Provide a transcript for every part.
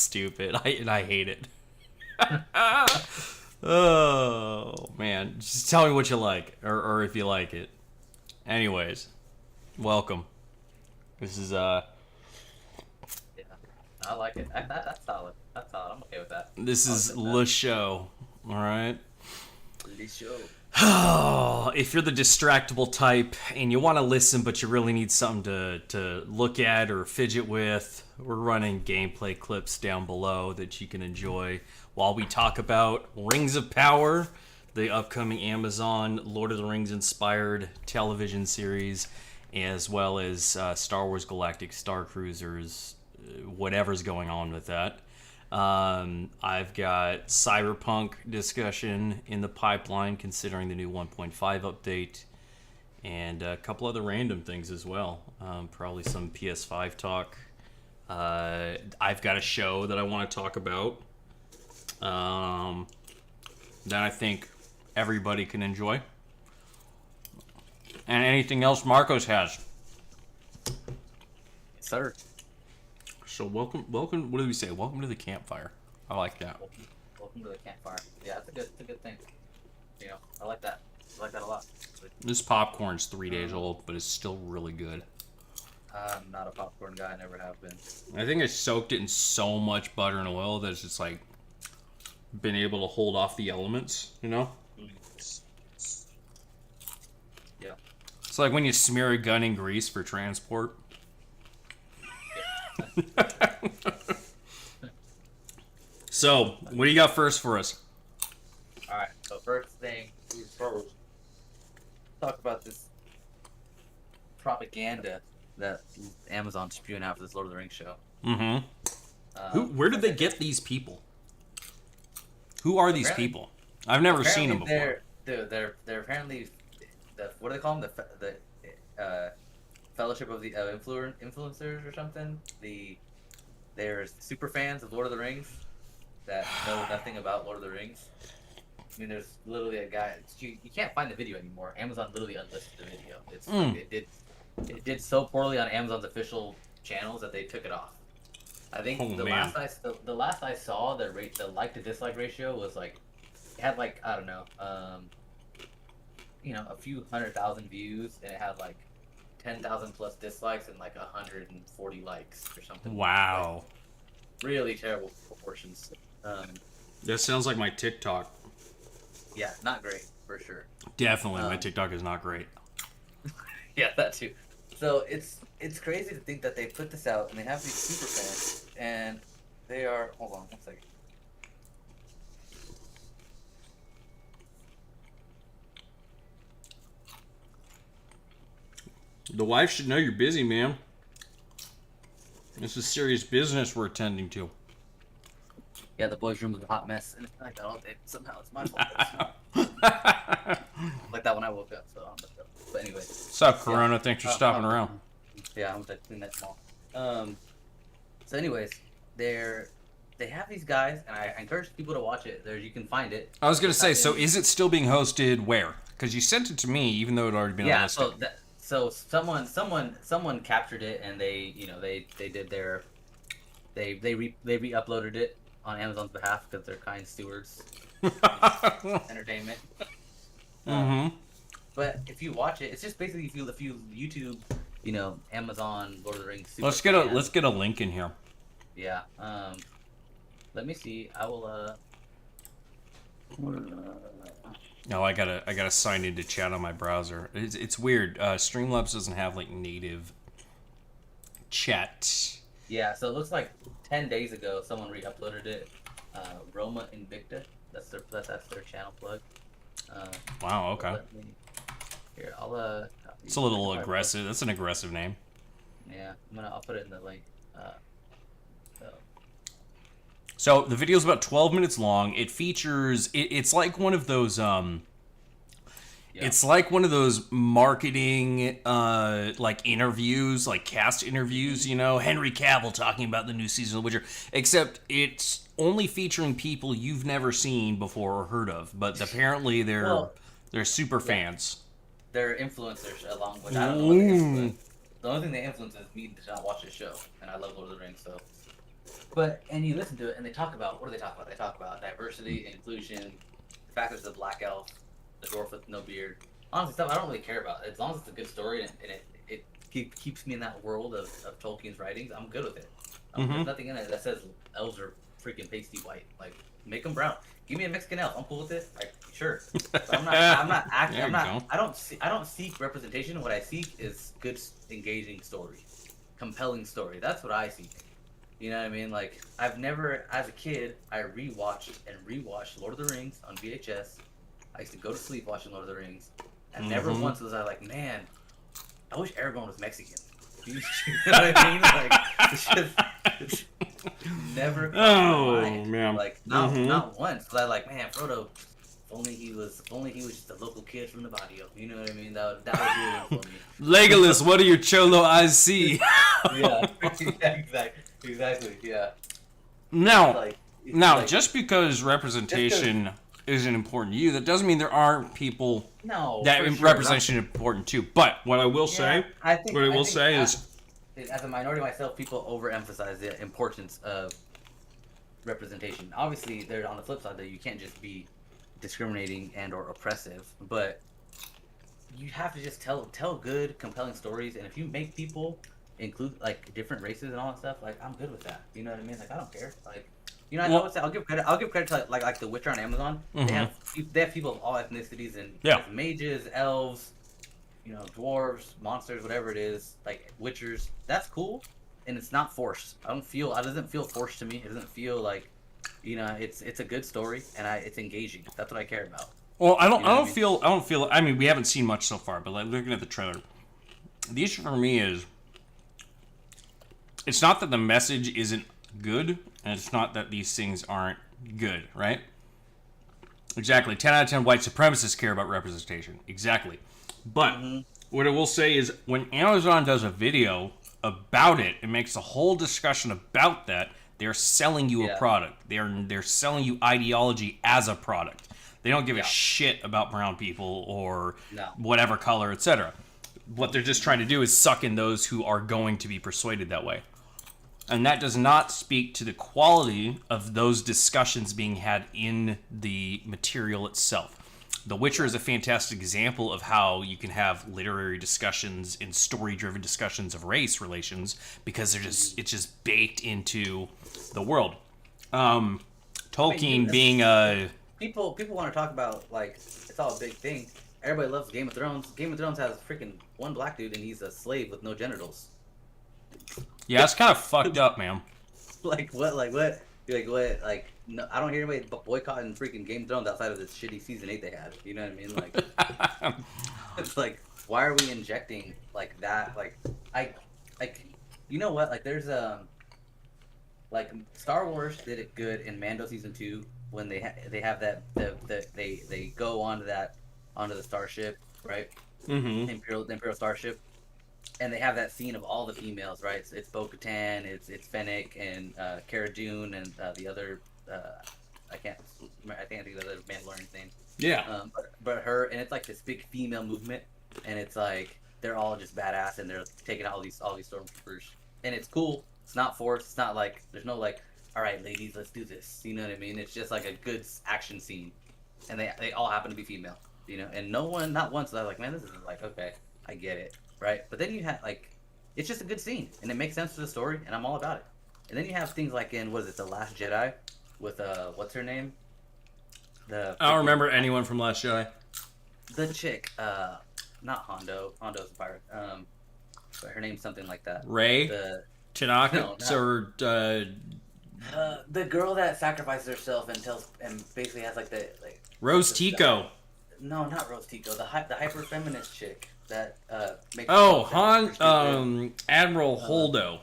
stupid. I hate it. Oh man, just tell me what you like, or if you like it. Anyways, welcome. This is Yeah, I like it. That's solid. That's solid. I'm okay with that. this I'll is accept that. Le Show. All right. Let's show. Oh, if you're the distractible type and you want to listen, but you really need something to look at or fidget with, we're running gameplay clips down below that you can enjoy while we talk about Rings of Power, the upcoming Amazon Lord of the Rings inspired television series, as well as Star Wars Galactic Star Cruisers, whatever's going on with that. I've got Cyberpunk discussion in the pipeline, considering the new 1.5 update, and a couple other random things as well. Probably some PS5 talk. I've got a show that I want to talk about that I think everybody can enjoy. And anything else Marcos has. Sir. So welcome. What do we say? Welcome to the campfire. I like that. Welcome to the campfire. Yeah, it's a good thing. You know, I like that. I like that a lot. This popcorn's 3 days old, but it's still really good. I'm not a popcorn guy. I never have been. I think I soaked it in so much butter and oil that it's just like been able to hold off the elements, you know? Yeah. It's like when you smear a gun in grease for transport. So, what do you got first for us? All right. So first thing, we first talk about this propaganda that Amazon's spewing out for this Lord of the Rings show. Mm-hmm. Where did they get these people? Who are these people? I've never seen them before. They're apparently what do they call them? The Fellowship of the Influencers or something. They're super fans of Lord of the Rings that know nothing about Lord of the Rings. I mean, there's literally a guy. You can't find the video anymore. Amazon literally unlisted the video. It did so poorly on Amazon's official channels that they took it off. I think the last I saw, the like to dislike ratio was like, it had like, I don't know, a few 100,000 views, and it had like 10,000 plus dislikes and like 140 likes or something. Wow. Like, really terrible proportions. That sounds like my TikTok. Yeah, not great for sure. Definitely, my TikTok is not great. Yeah, that too. So it's crazy to think that they put this out and they have these super fans and they are. Hold on one second. The wife should know you're busy, man. This is serious business we're attending to. Yeah, the boys' room was a hot mess, and it's like that all day. Somehow it's my fault. Like that when I woke up. So, but anyway. What's up, Corona? Yeah. Thanks for stopping around. Yeah, I'm gonna clean that small. So, anyways, they have these guys, and I encourage people to watch it. You can find it. I was gonna say, so is it still being hosted where? Because you sent it to me, even though it had already been listed. Yeah, so someone captured it, and they did their they re-uploaded it on Amazon's behalf because they're kind stewards. Entertainment. But if you watch it, it's just basically if you YouTube, Amazon Lord of the Rings. Let's get a link in here. Yeah. Let me see. I will. No, I gotta sign into chat on my browser. It's weird. Streamlabs doesn't have like native chat. Yeah, so it looks like 10 days ago someone re-uploaded it. Roma Invicta. That's their channel plug. Wow. Okay. Here, I'll It's a little aggressive. That's an aggressive name. Yeah, I'll put it in the link. So the video is about 12 minutes long. It features. It's like one of those. It's like one of those marketing, like interviews, like cast interviews. Henry Cavill talking about the new season of The Witcher. Except it's only featuring people you've never seen before or heard of. But apparently they're super fans. They're influencers along with. I don't know what they influence. The only thing they influence is me to not watch the show, and I love Lord of the Rings, so. But and you listen to it, and they talk about what do they talk about? They talk about diversity, inclusion, the fact that it's a black elf, the dwarf with no beard. Honestly, stuff I don't really care about. As long as it's a good story and it keeps me in that world of Tolkien's writings, I'm good with it. There's nothing in it that says elves are freaking pasty white. Like, make them brown. Give me a Mexican elf. I'm cool with it. Like, sure. But I'm not acting. I'm not. I don't seek representation. What I seek is good, engaging story, compelling story. That's what I seek. You know what I mean? Like, I've never, as a kid, I rewatched Lord of the Rings on VHS. I used to go to sleep watching Lord of the Rings, and never once was I like, man, I wish Aragorn was Mexican. You know what I mean? Like, it's never. Oh man! Like, not once. But I like, man, Frodo. If only he was just a local kid from the barrio. You know what I mean? That would do it for me. Legolas, what do your cholo eyes see? Yeah, exactly. Yeah. Now, just because representation isn't important to you, that doesn't mean there aren't people that representation is important too. But what I will say, is, as a minority myself, people overemphasize the importance of representation. Obviously, they're on the flip side that you can't just be discriminating and or oppressive, but you have to just tell good, compelling stories. And if you make people include like different races and all that stuff, like I'm good with that. You know what I mean? Like I don't care. Like, you know, I'll give credit. I'll give credit to like The Witcher on Amazon. They have people of all ethnicities and mages, elves, you know, dwarves, monsters, whatever it is, like witchers. That's cool, and it's not forced. It doesn't feel forced to me. It doesn't feel like, you know, it's a good story and it's engaging. That's what I care about. Well, I don't feel. I mean, we haven't seen much so far, but like looking at the trailer, the issue for me is, it's not that the message isn't good, and it's not that these things aren't good, right? Exactly. 10 out of 10 white supremacists care about representation. Exactly. But what I will say is, when Amazon does a video about it, it makes a whole discussion about that. They're selling you a product. They're selling you ideology as a product. They don't give a shit about brown people or whatever color, etc. What they're just trying to do is suck in those who are going to be persuaded that way. And that does not speak to the quality of those discussions being had in the material itself. The Witcher is a fantastic example of how you can have literary discussions and story-driven discussions of race relations, because it's just baked into the world. Tolkien being a... People want to talk about, like, it's all a big thing. Everybody loves Game of Thrones. Game of Thrones has freaking one black dude and he's a slave with no genitals. Yeah, it's kind of fucked up, man. Like what? No, I don't hear anybody boycotting freaking Game of Thrones outside of this shitty season 8 they had. You know what I mean? Like, it's like, why are we injecting like that? You know what? Like, there's like Star Wars did it good in Mando season 2 when they have that they go onto the starship, right? Mm-hmm. Imperial starship. And they have that scene of all the females, right? It's Bo-Katan, it's Fennec, and Cara Dune, and the other I can't think of the other Mandalorian's name. Yeah. But her, and it's like this big female movement, and it's like they're all just badass, and they're taking out all these stormtroopers, and it's cool. It's not forced. It's not like there's no like, all right, ladies, let's do this. You know what I mean? It's just like a good action scene, and they all happen to be female. You know, and not once was I like, man, this is like, okay, I get it. Right, but then you have like, it's just a good scene, and it makes sense to the story, and I'm all about it. And then you have things like in The Last Jedi, with what's her name? I don't remember anyone from Last Jedi. The chick, not Hondo. Hondo's a pirate. But her name's something like that. Rey. Tanaka. No, the girl that sacrifices herself and basically has like Rose Tico. No, not Rose Tico. The hyper feminist chick. That makes Admiral Holdo.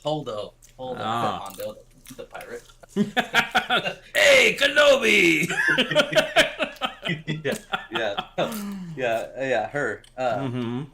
Holdo. Hondo, the pirate. Hey, Kenobi! yeah, her.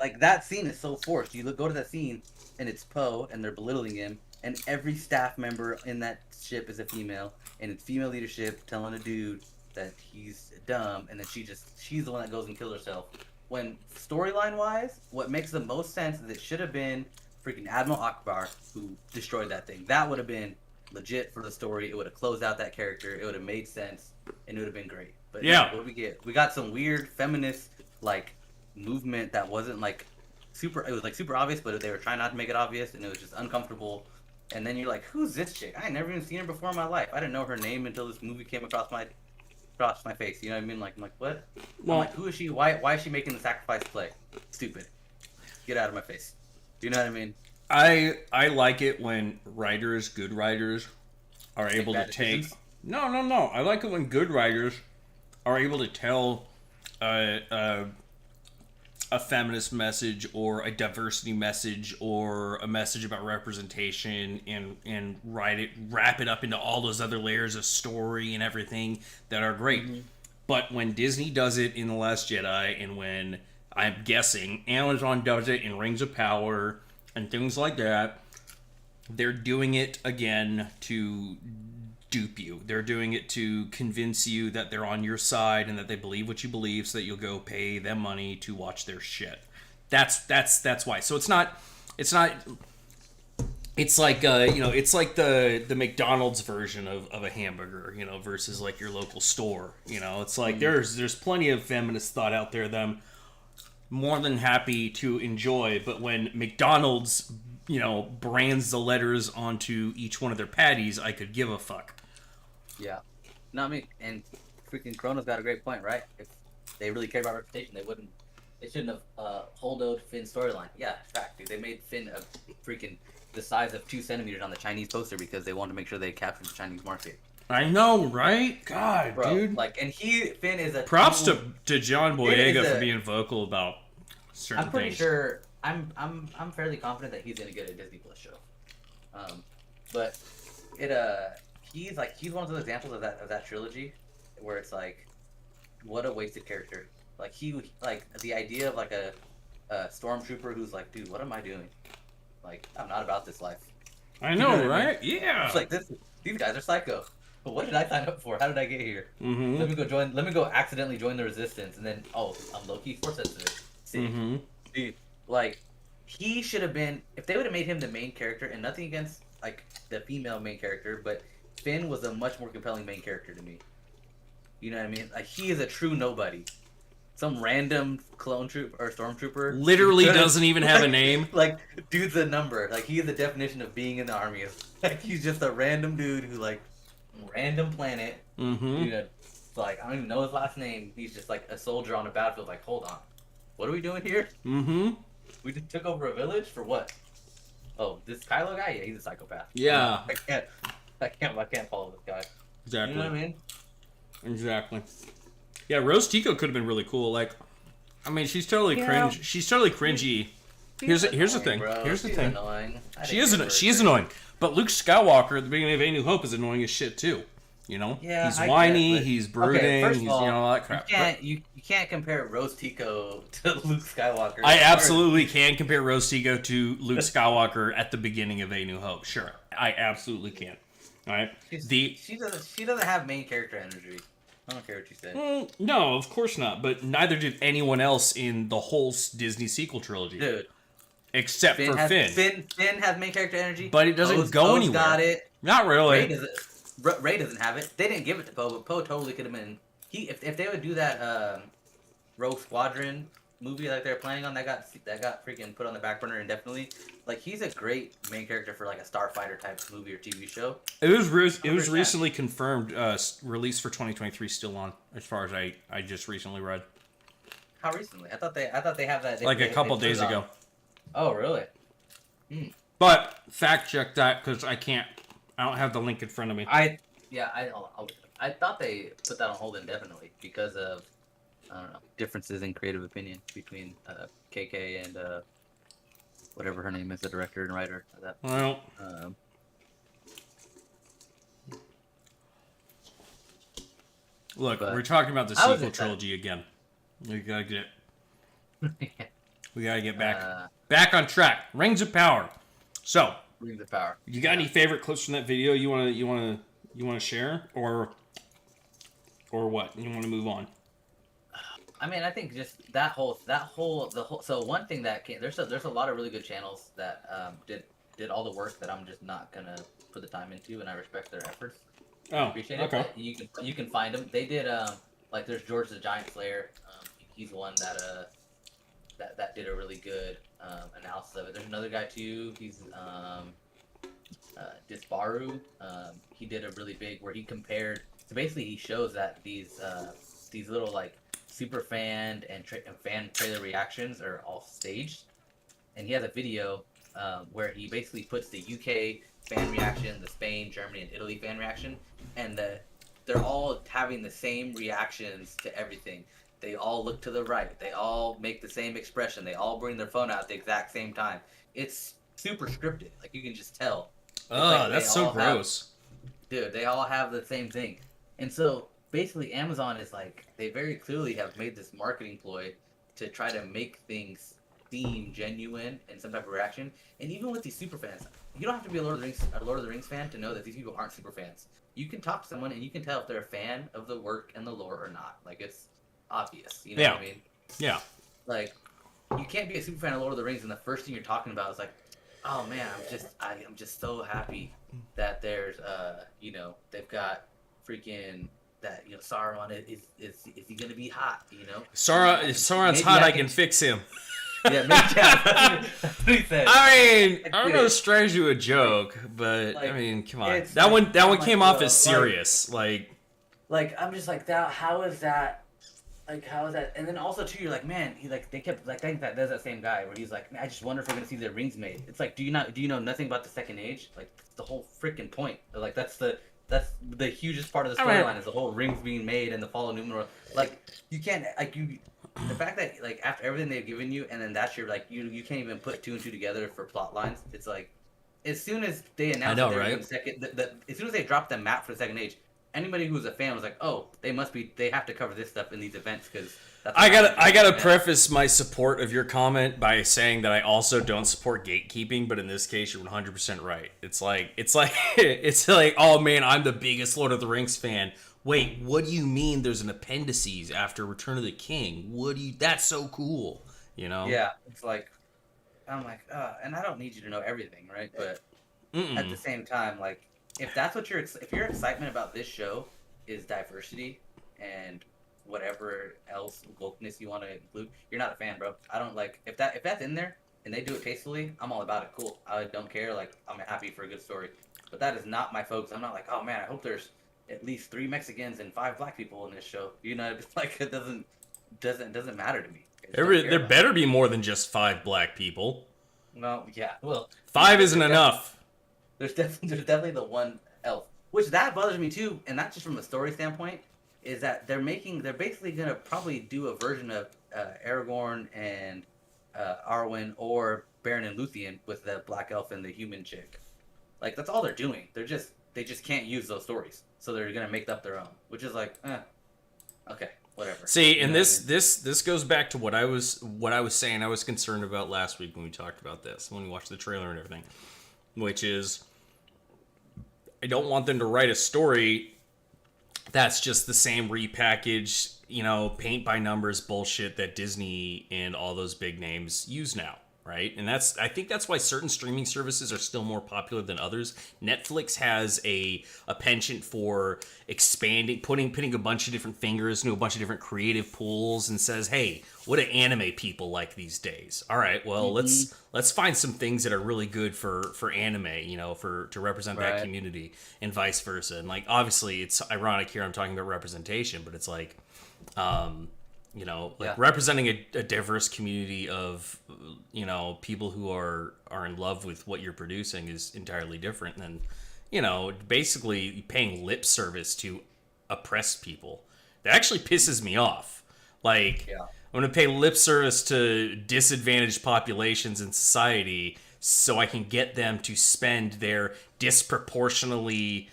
Like, that scene is so forced. You go to that scene, and it's Poe, and they're belittling him, and every staff member in that ship is a female, and it's female leadership telling a dude that he's dumb, and then she's the one that goes and kills herself. When storyline-wise, what makes the most sense is it should have been freaking Admiral Akbar who destroyed that thing. That would have been legit for the story. It would have closed out that character. It would have made sense, and it would have been great. But Yeah. what do we get? We got some weird feminist like movement that wasn't like super. It was like super obvious, but they were trying not to make it obvious, and it was just uncomfortable. And then you're like, who's this chick? I ain't never even seen her before in my life. I didn't know her name until this movie came across my face. You know what I mean? Like, I'm like, what? Well, I'm like, who is she? Why is she making the sacrifice play? Stupid. Get out of my face. You know what I mean? I like it when good writers, are able to bad take. decisions? No. I like it when good writers are able to tell a feminist message or a diversity message or a message about representation and wrap it up into all those other layers of story and everything that are great. Mm-hmm. But when Disney does it in The Last Jedi, and when I'm guessing Amazon does it in Rings of Power and things like that, they're doing it again to dupe you. They're doing it to convince you that they're on your side and that they believe what you believe, so that you'll go pay them money to watch their shit. That's why. So it's like it's like the McDonald's version of a hamburger, versus like your local store. It's like there's plenty of feminist thought out there that I'm more than happy to enjoy, but when McDonald's brands the letters onto each one of their patties, I could give a fuck. Yeah. No, I mean, and freaking Chrono's got a great point, right? If they really cared about reputation, they shouldn't have holdoed Finn's storyline. Yeah, fact, dude. They made Finn a freaking the size of 2 centimeters on the Chinese poster because they wanted to make sure they captured the Chinese market. I know, right? God, Bro, dude. like, and Finn is a props to John Boyega for a- being vocal about certain I'm pretty things. sure. I'm fairly confident that he's gonna get a Disney Plus show. But he's one of those examples of that trilogy where it's like, what a wasted character. Like the idea of like a stormtrooper who's like, dude, what am I doing? Like, I'm not about this life. I know, You know what I right? Yeah. It's like these guys are psycho. But what did I sign up for? How did I get here? Mm-hmm. Let me go accidentally join the resistance, and then I'm low-key force sensitive. See, Mm-hmm. dude, like he should have been. If they would have made him the main character, and nothing against like the female main character, but Finn was a much more compelling main character to me. You know what I mean? Like, he is a true nobody. Some random clone troop or stormtrooper Literally doesn't even have a name. Like, dude's a number. Like, he is the definition of being in the army. Like, he's just a random dude who, like, random planet. Mm-hmm. Dude, like, I don't even know his last name. He's just like a soldier on a battlefield. Like, hold on, what are we doing here? Mm-hmm. We just took over a village for what? Oh, this Kylo guy? Yeah, he's a psychopath. Yeah. I can't follow this guy. Exactly. You know what I mean? Exactly. Yeah, Rose Tico could have been really cool. Like, I mean, she's totally cringe. She's totally cringy. Here's the thing. Bro. Here's the She's thing. Annoying. She is annoying. But Luke Skywalker at the beginning of A New Hope is annoying as shit too. Yeah, he's whiny, guess, but... he's brooding, first of he's all, all that crap. You can't compare Rose Tico to Luke Skywalker. I absolutely can compare Rose Tico to Luke Skywalker at the beginning of A New Hope. Sure, I absolutely can. All right. She doesn't have main character energy. I don't care what you say. No, of course not. But neither did anyone else in the whole Disney sequel trilogy. Dude. Except for Finn. Finn has main character energy. But it doesn't go anywhere. Got it. Not really. Ray doesn't have it. They didn't give it to Poe, but Poe totally could have been. If they would do that Rogue Squadron movie like they're planning on, that got freaking put on the back burner indefinitely. Like, he's a great main character for like a Starfighter type movie or TV show. It was recently confirmed, release for 2023 still on, as far as I just recently read. How recently? I thought they have that like a couple days ago. Oh, really? But fact check that, because I don't have the link in front of me. I thought they put that on hold indefinitely because of, I don't know, differences in creative opinion between KK and whatever her name is, the director and writer of that. Well, look, we're talking about the sequel trilogy again. We gotta get back on track. Rings of Power. So, Rings of Power. You got any favorite clips from that video you wanna share, or what? You want to move on? I mean, I think just the whole. So one thing that there's a lot of really good channels that did did all the work that I'm just not gonna put the time into, and I respect their efforts. Oh, Appreciate it. okay. But you can find them. They did like there's George the Giant Slayer. He's one that that did a really good analysis of it. There's another guy too. He's Disparu. He did a really big where he compared. So basically, he shows that these little like super fan and fan trailer reactions are all staged, and he has a video where he basically puts the UK fan reaction, the Spain, Germany, and Italy fan reaction, and they're all having the same reactions to everything. They all look to the right. They all make the same expression. They all bring their phone out at the exact same time. It's super scripted. Like, you can just tell. Oh, that's so gross. Dude, they all have the same thing. And so, basically, Amazon is like, they very clearly have made this marketing ploy to try to make things seem genuine and some type of reaction. And even with these super fans, you don't have to be a Lord of the Rings fan to know that these people aren't super fans. You can talk to someone and you can tell if they're a fan of the work and the lore or not. Like, it's obvious. You know what I mean? Yeah. Like, you can't be a super fan of Lord of the Rings and the first thing you're talking about is like, oh man, I'm just so happy that there's they've got freaking that, Sauron is he gonna be hot, If Sauron's hot, I can fix him. Yeah, maybe, yeah, that's what he said. I mean, I don't know to stretch you a joke, but I mean, come on. That one came off as serious. Like I'm just like that. How is that? Like, how is that? And then also too, you're like, man, they kept like, I think that there's that same guy where he's like, I just wonder if we're gonna see the rings made. It's like, do you know nothing about the Second Age? Like, that's the whole freaking point. Like, that's the hugest part of the storyline is the whole rings being made and the fall of Numenor. Like, you can't the fact that like after everything they've given you and then that's your like you can't even put two and two together for plot lines. It's like, as soon as they announced that they're doing as soon as they dropped the map for the Second Age, anybody who was a fan was like, oh, they have to cover this stuff in these events because I gotta preface my support of your comment by saying that I also don't support gatekeeping, but in this case you're 100% right. It's like it's like, oh man, I'm the biggest Lord of the Rings fan. Wait, what do you mean there's an appendices after Return of the King? That's so cool, Yeah, it's like, I'm like, and I don't need you to know everything, right? But at the same time, like, if that's what if your excitement about this show is diversity and whatever else wokeness you want to include, you're not a fan, bro. I don't like if that's in there and they do it tastefully, I'm all about it. Cool. I don't care. Like, I'm happy for a good story. But that is not my focus. I'm not like, oh man, I hope there's at least 3 Mexicans and 5 black people in this show. It's like, it doesn't matter to me. There better be more than just 5 black people. No, yeah. Well, 5 isn't enough. There's definitely the one elf, which that bothers me too, and not just from a story standpoint. Is that they're basically gonna probably do a version of Aragorn and Arwen or Beren and Luthien with the black elf and the human chick. Like, that's all they're doing. They just can't use those stories, so they're gonna make up their own, which is like, okay, whatever. See, and this goes back to what I was saying. I was concerned about last week when we talked about this, when we watched the trailer and everything, which is, I don't want them to write a story that's just the same repackaged, paint by numbers bullshit that Disney and all those big names use now, right? And I think that's why certain streaming services are still more popular than others. Netflix has a penchant for expanding, putting a bunch of different fingers into a bunch of different creative pools, and says, hey, what do anime people like these days? All right, well, let's find some things that are really good for anime, to represent that community, and vice versa. And like, obviously it's ironic here I'm talking about representation, but it's like, representing a diverse community of, people who are in love with what you're producing is entirely different than, basically paying lip service to oppressed people. That actually pisses me off. Like, I'm going to pay lip service to disadvantaged populations in society so I can get them to spend their disproportionately,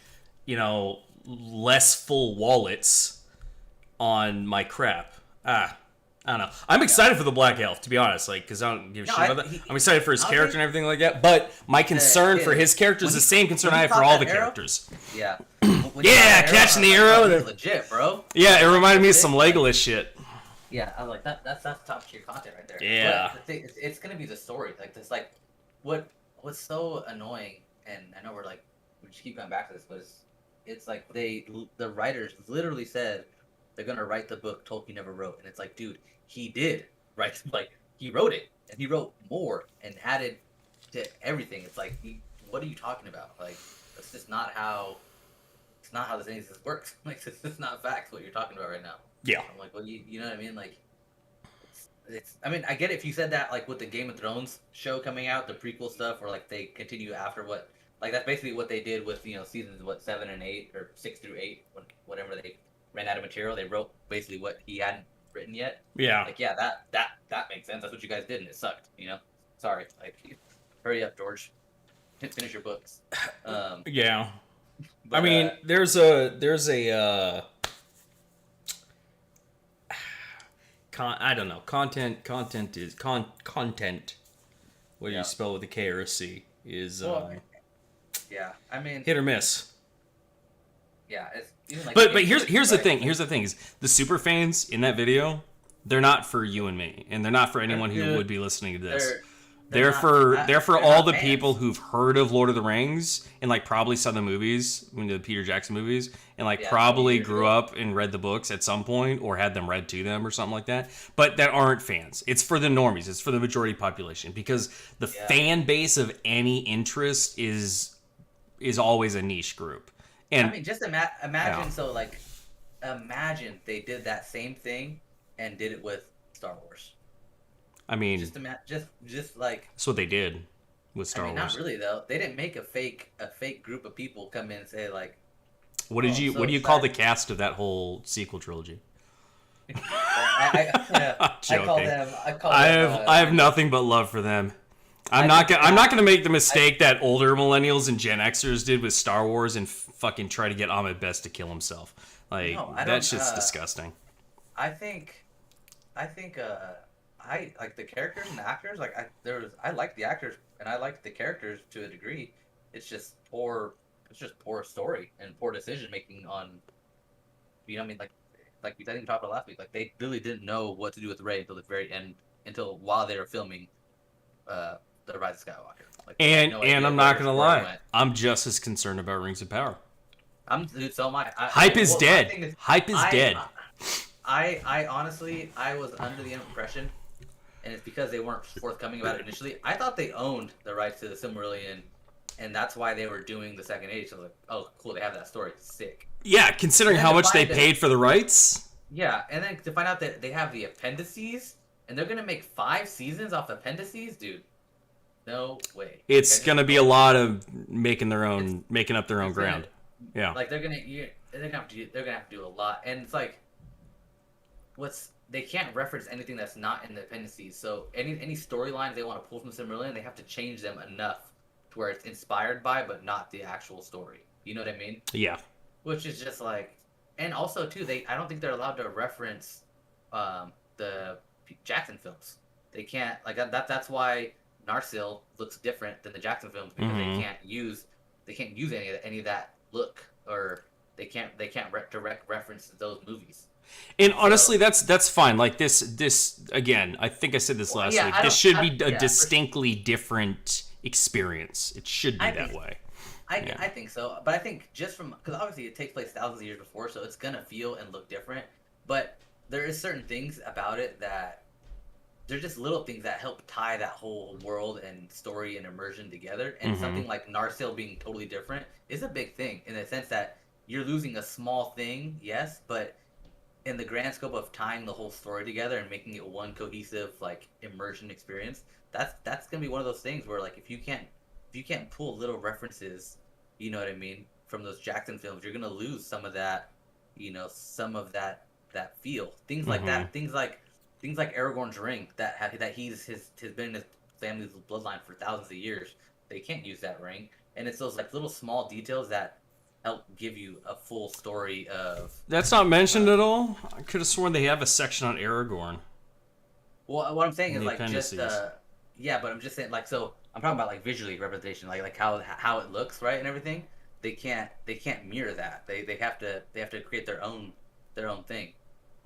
less full wallets on my crap. I don't know. I'm excited for the Black Elf, to be honest, because I don't give a shit about that. I'm excited for his character and everything like that, but my concern for his character is the same concern I have for all the characters. Yeah. Catching the arrow. Legit, bro. Yeah, it reminded me of some Legolas shit. Yeah, I was like, that's top tier content right there. Yeah. But it's gonna be the story. Like, this, like, what what's so annoying, and I know we just keep going back to this, but it's like the writers literally said they're gonna write the book Tolkien never wrote, and it's like, dude, he did write, like he wrote it, and he wrote more and added to everything. It's like, what are you talking about? Like, that's just not how. It's not how this works. Like, this is not facts. What you're talking about right now. Yeah. I'm like, well, you know what I mean? Like, it's. I mean, I get it if you said that like with the Game of Thrones show coming out, the prequel stuff, or like they continue after what, like that's basically what they did with seasons 7 and 8 or 6 through 8, whenever they ran out of material, they wrote basically what he hadn't written yet. Yeah. Like, yeah, that makes sense. That's what you guys did, and it sucked. Sorry. Like, hurry up, George. Finish your books. Yeah. But, I mean, there's a I don't know. Content is content. What do Yeah. you spell with a K or a C? Is yeah. I mean, hit or miss. yeah. It's even like. But here's the thing. Here's the thing: is the super fans in that video? They're not for you and me, and they're not for anyone who would be listening to this. They're for all the people who've heard of Lord of the Rings and like probably saw the movies, the Peter Jackson movies, and like probably grew up and read the books at some point or had them read to them or something like that. But that aren't fans. It's for the normies. It's for the majority population, because the fan base of any interest is always a niche group. And I mean, just imagine. So like, imagine they did that same thing and did it with Star Wars. I mean, just like that's what they did with Star Wars. Not really though. They didn't make a fake group of people come in and say like, what do you call the cast of that whole sequel trilogy? I have nothing but love for them. I'm not gonna make the mistake that older millennials and Gen Xers did with Star Wars and fucking try to get Ahmed Best to kill himself. Like, that's just disgusting. I think I like the characters and the actors. Like, I like the actors and I like the characters to a degree. It's just poor. It's just poor story and poor decision making on. You know what I mean? Like we didn't talk about last week. Like, they really didn't know what to do with Rey until the very end. Until while they were filming, the Rise of Skywalker. Like, and I'm not gonna lie, I'm just as concerned about Rings of Power. Dude, so am I. Hype is dead. Hype is dead. I honestly, I was under the impression, and it's because they weren't forthcoming about it initially. I thought they owned the rights to the Silmarillion, and that's why they were doing the Second Age. So I was like, oh, cool, they have that story. Sick. Yeah, considering how much they paid for the rights. Yeah, and then to find out that they have the appendices, and they're gonna make 5 seasons off appendices, dude. No way. It's gonna be a lot of making up their own ground. Yeah. Like, they're gonna have to do a lot, and it's like, they can't reference anything that's not in the appendices. So any storylines they want to pull from Silmarillion, they have to change them enough to where it's inspired by, but not the actual story. You know what I mean? Yeah. Which is just like, and also too, I don't think they're allowed to reference the Jackson films. They can't, like, that's why Narsil looks different than the Jackson films, because they can't use any of that look, or they can't direct reference those movies. And honestly, that's fine. Like, this again, I think I said this last week. This should be a distinctly different experience. It should be that way. I think so, but I think just because obviously it takes place thousands of years before, so it's gonna feel and look different. But there is certain things about it that they're just little things that help tie that whole world and story and immersion together. And something like Narsil being totally different is a big thing, in the sense that you're losing a small thing, yes, but in the grand scope of tying the whole story together and making it one cohesive, like, immersion experience, that's gonna be one of those things where, like, if you can't pull little references, you know what I mean, from those Jackson films, you're gonna lose some of that, some of that feel. Things like that. Things like Aragorn's ring that he's been in his family's bloodline for thousands of years. They can't use that ring, and it's those, like, little small details that help give you a full story of. That's not mentioned at all. I could have sworn they have a section on Aragorn. Well, what I'm saying is, like, just yeah, but I'm just saying, like, so I'm talking about, like, visually representation, like how it looks, right, and everything. They can't mirror that. They have to create their own thing,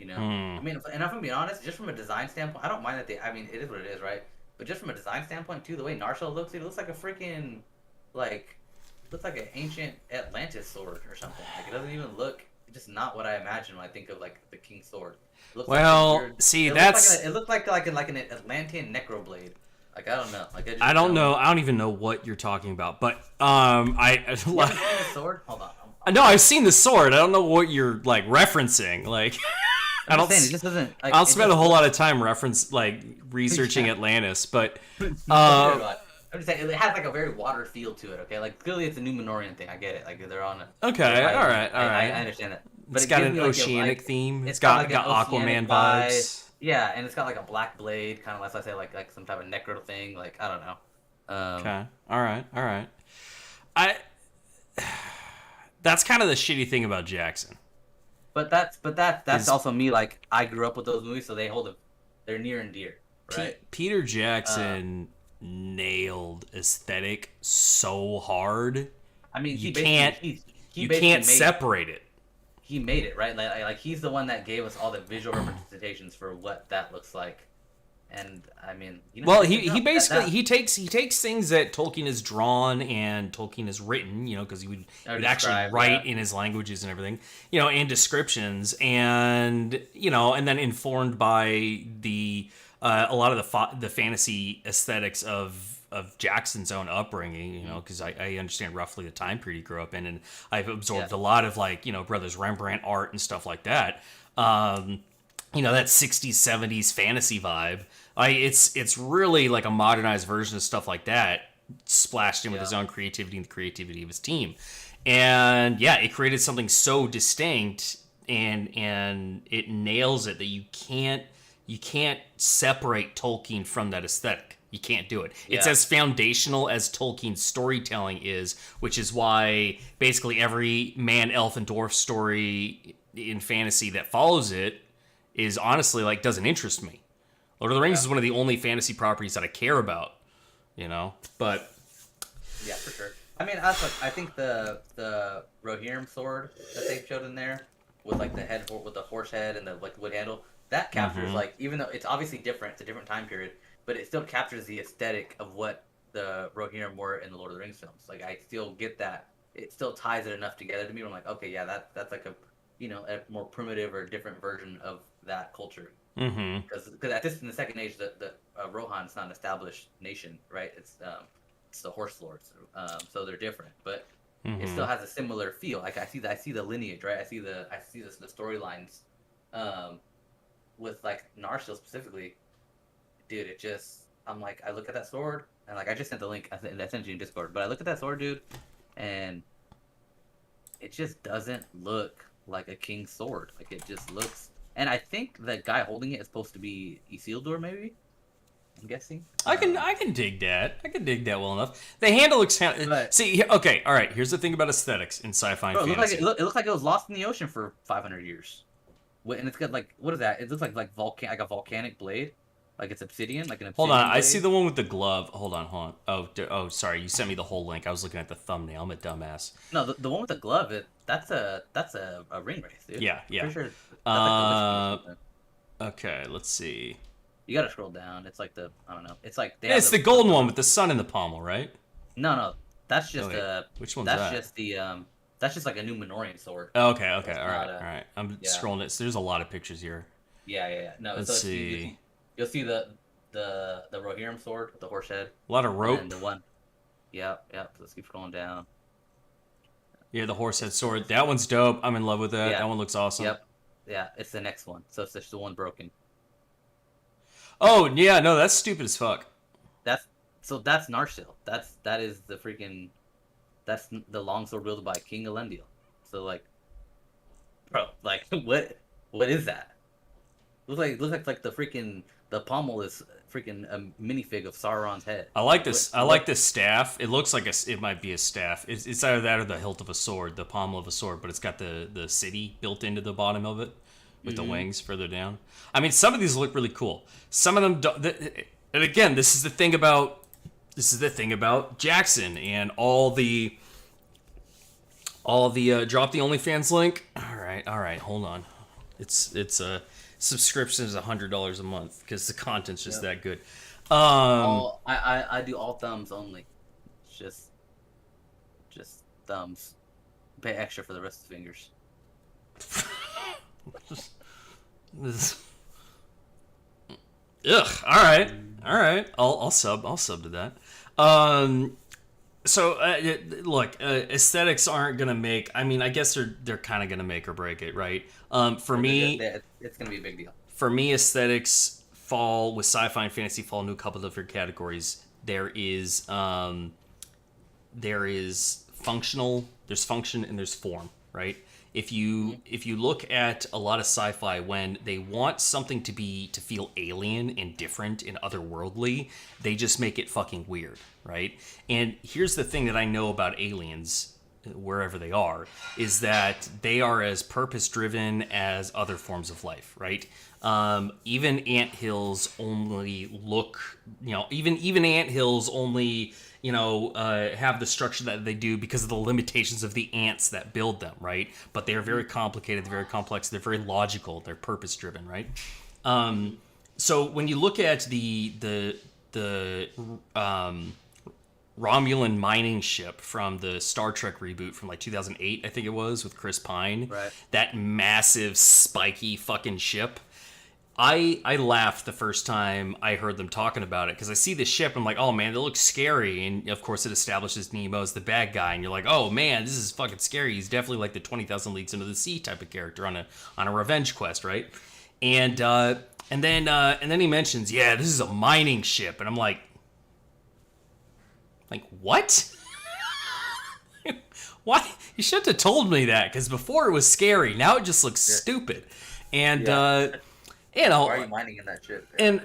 I mean, and if I'm being honest, just from a design standpoint, I don't mind that I mean, it is what it is, right? but just from a design standpoint too, the way Narshall looks, it looks like a freaking like looks like an ancient Atlantis sword or something. Like it doesn't even look just not what I imagine when I think of like the King's sword. It looks like this Well, weird. see, It that's looks like an Atlantean necroblade. Like I don't know. Like I just I don't know. I don't even know what you're talking about. But I You haven't seen the sword? Hold on. no, I've seen the sword. I don't know what you're like referencing. Like I I'm don't. just saying, it just doesn't. Like, I don't it spend a just whole lot of time researching Yeah. Atlantis, but I'm just saying it has like a very water feel to it. Okay, like clearly it's a Numenorian thing. I get it. Like they're on a. okay, they're all right, I, all right. I understand that. But It's it got gives an me like oceanic theme. It's got got like an Aquaman oceanic vibe. vibes. Yeah, and it's got like a black blade, kind of as I say, like some type of necro thing. Like I don't know. Okay, all right, all right. I. That's kind of the shitty thing about Jackson. That's Is also me. Like I grew up with those movies, so they're near and dear, right? Peter Jackson nailed aesthetic so hard. I mean, You he can't basically he you basically can't made separate it. he made it right. Like he's the one that gave us all the visual representations for what that looks like. And I mean, you know, Well, good he job. basically That- he takes things that Tolkien has drawn and Tolkien has written, you know, because he would actually describe, write yeah. in his languages and everything, you know, and descriptions, and you know, and then informed by the a lot of the fantasy aesthetics of Jackson's own upbringing, you know, because I understand roughly the time period he grew up in, and I've absorbed Yeah. a lot of like, you know, Brothers Rembrandt art and stuff like that. You know, that 60s 70s fantasy vibe. It's really like a modernized version of stuff like that, splashed in with his own creativity and the creativity of his team. And yeah, it created something so distinct, and it nails it that you can't separate Tolkien from that aesthetic. You can't do it. It's Yeah. as foundational as Tolkien's storytelling is, which is why basically every man, elf, and dwarf story in fantasy that follows it is honestly like doesn't interest me. Lord of the Rings is one of the only fantasy properties that I care about, you know. But Yeah, for sure. I mean, I think the Rohirrim sword that they showed in there with like the head with the horse head and the like wood handle that captures like even though it's obviously different, it's a different time period, but it still captures the aesthetic of what the Rohirrim were in the Lord of the Rings films. Like I still get that. It still ties it enough together to me. Where I'm like, okay, yeah, that's like a a more primitive or different version of that culture. Because at this in the Second Age, the Rohan's not an established nation, right? It's the Horse Lords, so they're different, but it still has a similar feel. Like I see the lineage, right? I see the storylines, with like Narsil specifically, dude. It just I'm like I look at that sword and like I just sent the link. I sent it to you in Discord, but I look at that sword, dude, and it just doesn't look like a king's sword. Like it just looks. And I think the guy holding it is supposed to be Isildur, maybe. I'm guessing. I can dig that. I can dig that well enough. The handle looks But- see. Okay, all right. Here's the thing about aesthetics in sci-fi and Bro, fantasy. it looks like it was lost in the ocean for 500 years. And it's got like what is that? It looks like like a volcanic blade, like it's obsidian, like an obsidian. Hold on, I blade. see the one with the glove. Hold on. Oh, sorry. You sent me the whole link. I was looking at the thumbnail. I'm a dumbass. No, the one with the glove. That's a ring wraith, dude. Yeah, yeah. Pretty sure that's like the whiskey or something. Okay, let's see. You gotta scroll down. It's like I don't know. It's like It's the golden one with the sun in the pommel, right? No, that's just wait. Which one's that's that? just the that's just like a Numenorian sword. Oh, okay, It's all right, not all right. I'm yeah. scrolling it. So there's a lot of pictures here. Yeah. No, Let's so see. You'll see the Rohirrim sword with the horse head. A lot of rope. And the one. Yeah. So let's keep scrolling down. Yeah, the horse head sword. That one's dope. I'm in love with that. Yeah. That one looks awesome. Yep. Yeah, it's the next one. So it's just the one broken. Oh yeah, no, that's stupid as fuck. That's Narsil. That is the freaking. That's the longsword wielded by King Elendil. So like, bro, like what is that? Looks like the freaking the pommel is freaking a minifig of Sauron's head. I like this. I like this staff. It looks like it might be a staff. It's either that or the hilt of a sword, the pommel of a sword, but it's got the city built into the bottom of it with the wings further down. I mean, some of these look really cool. Some of them don't. And again, this is the thing about Jackson and all the drop the OnlyFans link. All right, hold on. It's a subscription is $100 a month because the content's just that good. I do all thumbs only. It's just thumbs. Pay extra for the rest of the fingers. This- Ugh. All right. All right. I'll sub. I'll sub to that. So look, aesthetics aren't gonna make. I mean, I guess they're kind of gonna make or break it, right? For me, It's gonna be a big deal. for me, aesthetics fall with sci-fi and fantasy fall into a couple of different categories. There is functional, there's function, and there's form, right? If you look at a lot of sci-fi, when they want something to feel alien and different and otherworldly, they just make it fucking weird, right? And here's the thing that I know about aliens, wherever they are, is that they are as purpose-driven as other forms of life, right? Even anthills only look, even anthills only, have the structure that they do because of the limitations of the ants that build them, right? But they are very complicated, they're very complex, they're very logical, they're purpose-driven, right? So when you look at the Romulan mining ship from the Star Trek reboot from like 2008, I think it was, with Chris Pine. Right. That massive, spiky fucking ship. I laughed the first time I heard them talking about it because I see the ship and I'm like, oh man, it looks scary. And of course, it establishes Nemo as the bad guy, and you're like, oh man, this is fucking scary. He's definitely like the 20,000 Leagues Under the Sea type of character on a revenge quest, right? And then he mentions, yeah, this is a mining ship, and I'm like, what? Why? You should have told me that, because before it was scary. Now it just looks stupid. And, Why are you mining in that ship? And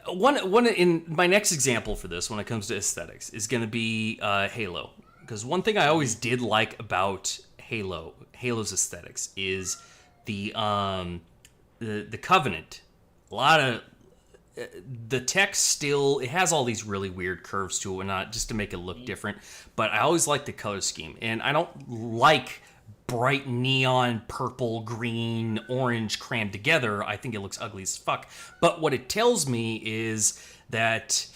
one in my next example for this, when it comes to aesthetics, is going to be Halo. Because one thing I always did like about Halo's aesthetics, is the Covenant. A lot of the text still, it has all these really weird curves to it and not just to make it look different, but I always like the color scheme, and I don't like bright neon purple, green, orange crammed together. I think it looks ugly as fuck. But what it tells me is that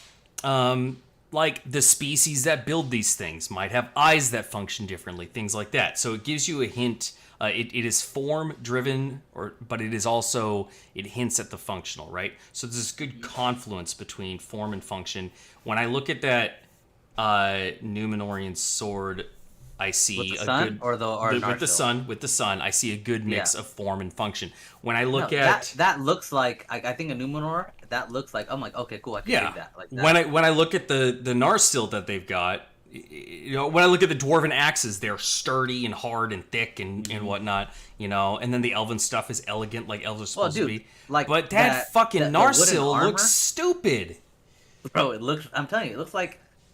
like the species that build these things might have eyes that function differently, things like that. So it gives you a hint. It is form driven, but it is also, it hints at the functional, right? So there's this good confluence between form and function. When I look at that Numenorian sword, I see with the a sun, good with the sun. I see a good mix of form and function. When I look at that looks like I think a Numenor. That looks like, I'm like, okay, cool, I can dig that. Like that. When I look at the Narsil that they've got, when I look at the dwarven axes, they're sturdy and hard and thick and whatnot, and then the elven stuff is elegant like elves are supposed to be. Like, but that fucking Narsil looks stupid. Bro, I'm telling you,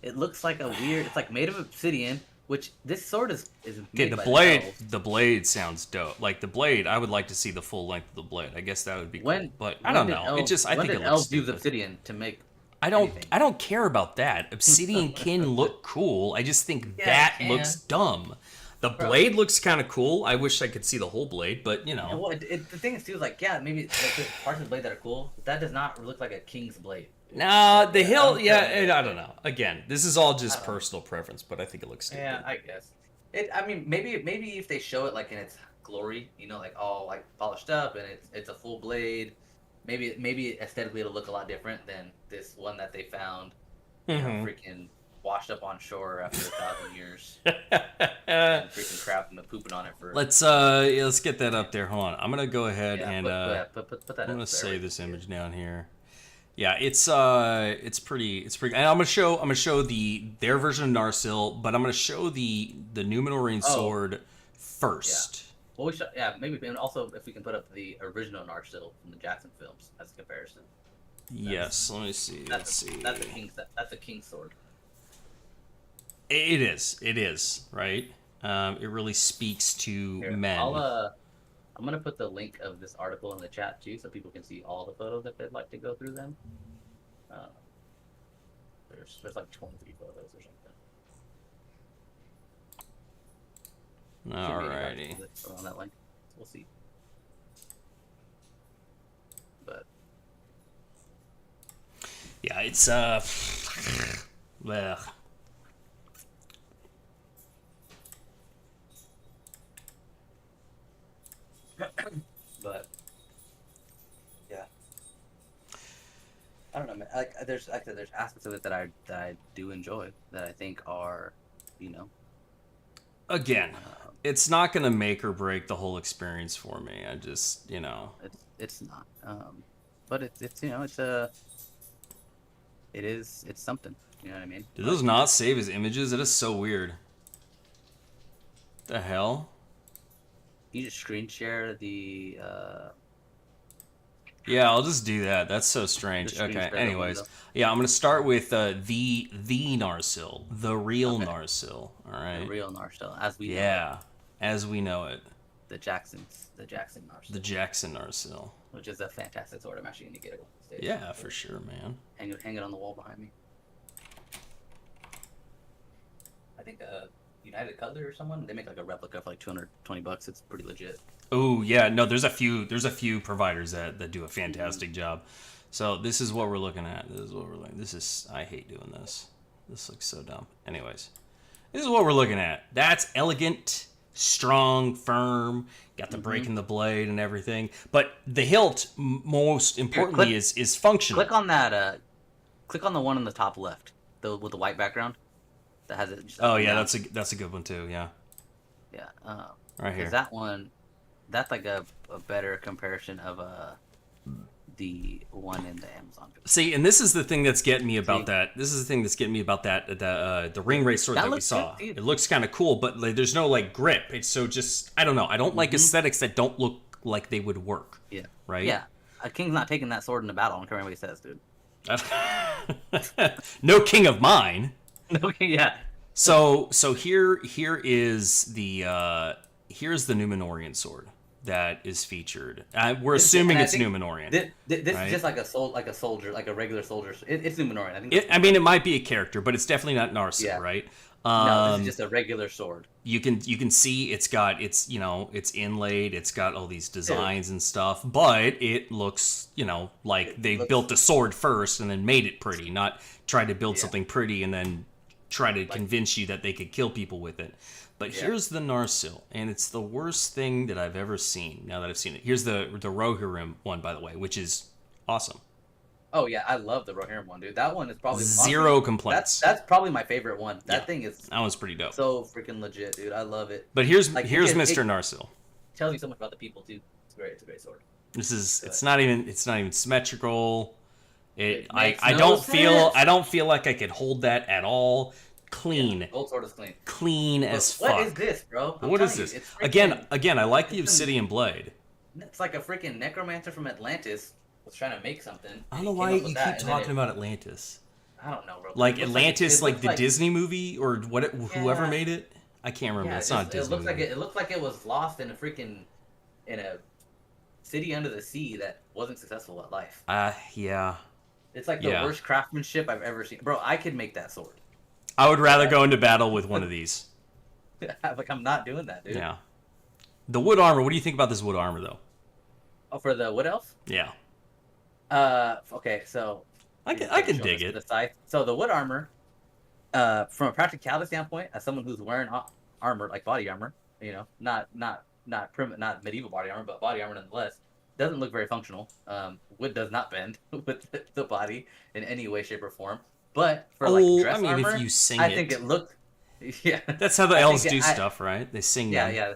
it looks like a weird, it's like made of obsidian, which this sword is made by the blade sounds dope. Like the blade, I would like to see the full length of the blade. I guess that would be cool. But I don't know. I think it looks elves stupid. use obsidian to make I don't care about that. Obsidian can look cool. I just think that looks dumb. The blade looks kind of cool. I wish I could see the whole blade, but Well, the thing is too, like, maybe there's parts of the blade that are cool, but that does not look like a king's blade. Nah, the hill, I don't know. Again, this is all just personal preference, but I think it looks stupid. Yeah, I guess. I mean, maybe if they show it like in its glory, like all like polished up and it's a full blade. Maybe aesthetically it'll look a lot different than this one that they found, freaking washed up on shore after 1,000 years, and freaking crap and pooping on it for. Let's get that up there. Hold on, I'm gonna go ahead and put that. I'm gonna save this image down here. Yeah, it's pretty. And I'm gonna show their version of Narsil, but I'm gonna show the Numenorian sword first. Yeah. Well, maybe, and also if we can put up the original Narsil from the Jackson films as a comparison. Yes, let me see. Let's see. That's a king's sword. It is, right? It really speaks to men. I'm gonna put the link of this article in the chat too, so people can see all the photos if they'd like to go through them. There's like 23 photos or something. Alrighty. On that link, we'll see. But yeah, it's Ugh. But yeah, I don't know, man. There's aspects of it that I do enjoy that I think are, you know, Again, uh, it's not gonna make or break the whole experience for me. I just, it's not. But it's you know it's something. You know what I mean? do those Like not save as images? It is so weird. The hell? you just screen share the Yeah, I'll just do that. That's so the strange. screen Okay. share the Anyways, window. yeah, I'm gonna start with the Narsil, the real Okay, Narsil. All the right. real Narsil as we know it, Yeah, as we know it, the Jackson the Narsil, Jackson Narsil. which is a fantastic sword. I'm actually gonna get it on the stage. Yeah, for sure, man. Hang it on the wall behind me. I think United Cutler or someone, they make like a replica for like $220. It's pretty legit. Oh yeah, no, there's a few providers that do a fantastic job. So this is what we're looking at. This is what we're looking. This is I hate doing this. This looks so dumb. Anyways, this is what we're looking at. That's elegant, strong, firm. Got the break in the blade and everything. But the hilt, most importantly, is functional. Click on that. Click on the one on the top left, the with the white background that has it. Just Oh up and yeah, down. that's a good one too. Yeah, Yeah. right here. Is that one? That's like a better comparison of the one in the Amazon. See, and this is the thing that's getting me about See? that. This is the thing that's getting me about that. The ring race sword That that we looks saw. good, too. It looks kind of cool, but like, there's no like grip. It's so just I don't know. I don't like aesthetics that don't look like they would work. Yeah. Right? Yeah. A king's not taking that sword into battle. I don't care what he says, dude. No king of mine. Okay. Yeah. So here is here's the Numenorian sword that is featured. We're assuming And I it's think Numenorian. This right? is just like a soldier, like a regular soldier. It's Numenorian. I think. I mean, it might be a character, but it's definitely not Narsil, Yeah. right? No, this is just a regular sword. You can see it's inlaid, it's got all these designs and stuff, but it looks like they built the sword first and then made it pretty, not tried to build something pretty and then try to convince you that they could kill people with it. But here's the Narsil, and it's the worst thing that I've ever seen. Now that I've seen it, here's the Rohirrim one, by the way, which is awesome. Oh yeah, I love the Rohirrim one, dude. That one is probably Zero honestly, complaints. That's probably my favorite one. That Yeah. thing is That one's pretty dope. so freaking legit, dude. I love it. But here's Like, Mr. it Narsil. tells you so much about the people too. It's great. It's a great sword. It's not even symmetrical. It I makes I no don't sense. feel like I could hold that at all. Clean. Yeah, gold sword is clean. Clean But as fuck. what is this, bro? I'm What is telling you, this? it's freaking- Again, I like the it's obsidian blade. It's like a freaking necromancer from Atlantis was trying to make something. I don't and know he why came up you with keep that, and then talking about Atlantis. I don't know, bro. Like It looks Atlantis, it like looks the Disney movie or whoever Yeah. made it. I can't remember. Yeah, It's not a Disney it looks like movie. it looks like it was lost in a city under the sea that wasn't successful at life. Yeah. It's like the Yeah. worst craftsmanship I've ever seen. Bro, I could make that sword. I would rather go into battle with one of these. Like, I'm not doing that, dude. Yeah. The wood armor. What do you think about this wood armor, though? Oh, for the wood elf? Yeah. Okay, so I can dig the it. scythe. So the wood armor, from a practicality standpoint, as someone who's wearing armor, like body armor, not medieval body armor, but body armor nonetheless, doesn't look very functional. Wood does not bend with the body in any way, shape, or form. But for like dress armor, if you sing I think it looked. Yeah, That's how the I elves think do it- I- stuff, right? They sing yeah, them. yeah.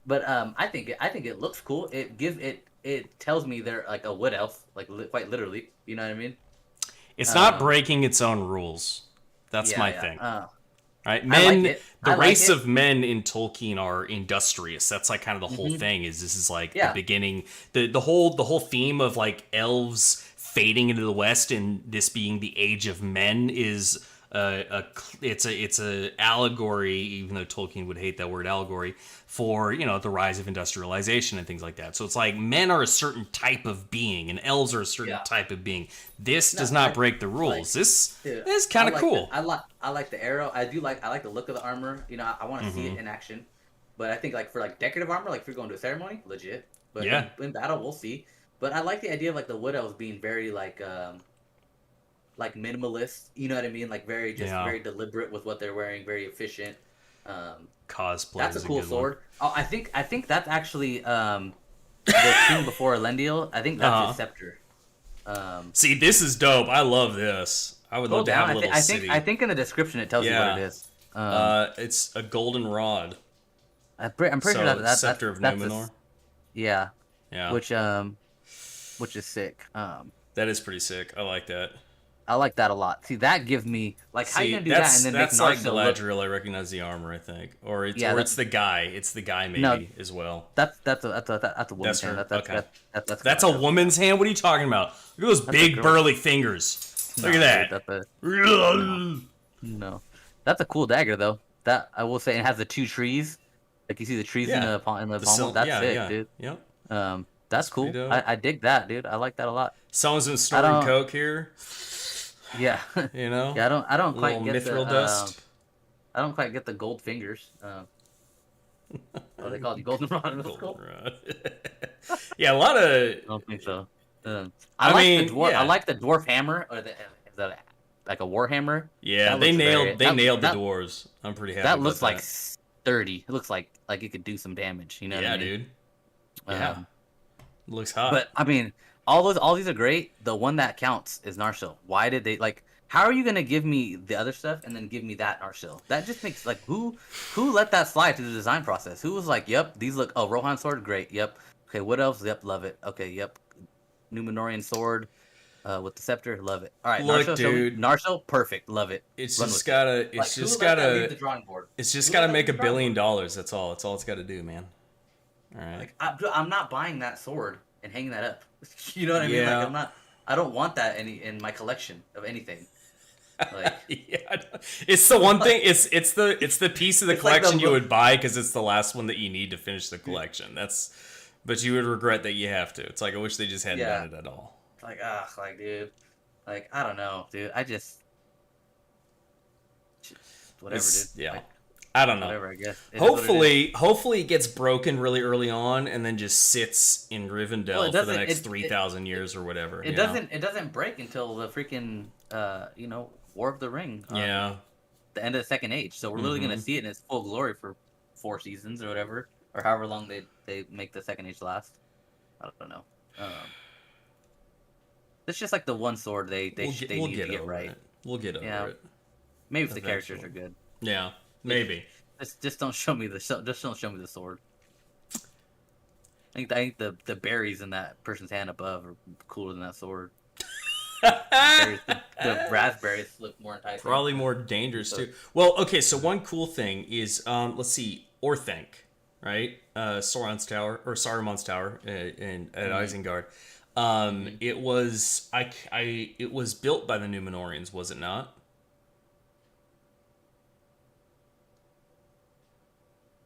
But I think it looks cool. It tells me they're like a wood elf, like quite literally. You know what I mean? It's not breaking its own rules. That's my thing. Right? I Men, like it. the I like race it. of men in Tolkien are industrious. That's like kind of the whole thing. This is like Yeah. the beginning. The whole theme of like elves fading into the West and this being the age of men is it's a allegory, even though Tolkien would hate that word allegory, for the rise of industrialization and things like that. So it's like men are a certain type of being and elves are a certain type of being. This does not break the rules. This is kind of cool. I like the arrow. I like the look of the armor. I want to see it in action. But I think like for like decorative armor, like if you're going to a ceremony, legit. But in battle, we'll see. But I like the idea of like the wood elves being very like like minimalist. You know what I mean? Like very just Yeah. very deliberate with what they're wearing, very efficient. Um, Cosplay that's a is a cool good one. sword. Oh, I think that's actually the king before Elendil. I think that's his Uh-huh. scepter. Um, See, this is dope. I love this. I would love Scroll to down. have a I think little I think I city. think in the description it tells you what it Yeah. is. It's a golden rod. I'm pretty sure So, that's Scepter of that's a Numenor. yeah, Yeah. which which is sick. That is pretty sick. I like that. I like that a lot. See, that gives me like how you See, gonna do that and then make that's like Narsil look? Galadriel. I recognize the armor, I think. Or Yeah, it's the guy. It's the guy no, maybe as well. that's a woman's That's hand. her. Okay. That's That's a Galadriel. Yeah, woman's hand? What are you talking about? Look at those that's a big girl. burly fingers. Look No, dude, at that's a no, that. no. That's a cool dagger though. That I will say, it has the two trees. Like you see the trees Yeah. in the palm. That's Yeah, sick, yeah. dude. Yep. That's That's pretty cool. dope. I dig that, dude. I like that a lot. Someone's been I snorting don't. coke here. Yeah, You know? yeah. I don't A little quite get mithril the dust. I don't quite get the gold fingers. Oh, they called you goldenrod in middle school? Goldenrod. Yeah, a lot of. I don't think so. I mean, I yeah. like the dwarf hammer, or the is that like a war hammer? Yeah, That looks very they nailed the that doors. I'm pretty happy that about looks like that. sturdy. It looks like it could do some damage. You know what Yeah, I mean? dude. Yeah. Um, Looks hot. but I mean, all these are great. The one that counts is Narsil. Why did they like? How are you gonna give me the other stuff and then give me that Narsil? That just makes like who let that slide through the design process? Who was like, yep, these look Rohan sword, great, yep. Okay, what else? Yep, love it. Okay, yep. Numenorian sword with the scepter, love it. All right, Look, Narsil, show me dude. Narsil, perfect, love it. It's Run just with it. gotta. Like It's who just let that leave gotta. the drawing board? It's just Who let gotta that leave make the $1 drawing billion. board? That's all. That's all it's gotta do, man. All right. Like I'm not buying that sword and hanging that up. You know what I mean? Like Yeah. I'm not. I don't want that in my collection of anything. Like Yeah, it's the one thing. It's the piece of the it's like collection you would buy because it's the last one that you need to finish the collection. But you would regret that you have to. It's like I wish they just hadn't yeah. done it at all. It's like like dude, like I don't know, dude. I just whatever, dude. Yeah, Like, I don't know. whatever, I guess. It is what it is. Hopefully it gets broken really early on and then just sits in Well, Rivendell it for the doesn't. next 3,000 years or whatever. you know? It doesn't break until the freaking War of the Ring. Yeah. The end of the Second Age. So we're literally gonna see it in its full glory for 4 seasons or whatever, or however long they make the Second Age last. I don't know. It's just like the one sword they We'll need get to get over right. it. We'll get over Yeah. it. Maybe if the characters Eventually. are good. Yeah, maybe. Just don't show me just don't show me the sword. I think the berries in that person's hand above are cooler than that sword. The raspberries look more enticing. Probably more dangerous too. Well, okay, so one cool thing is, let's see, Orthanc, right? Saruman's tower at Isengard. It was it was built by the Numenorians, was it not?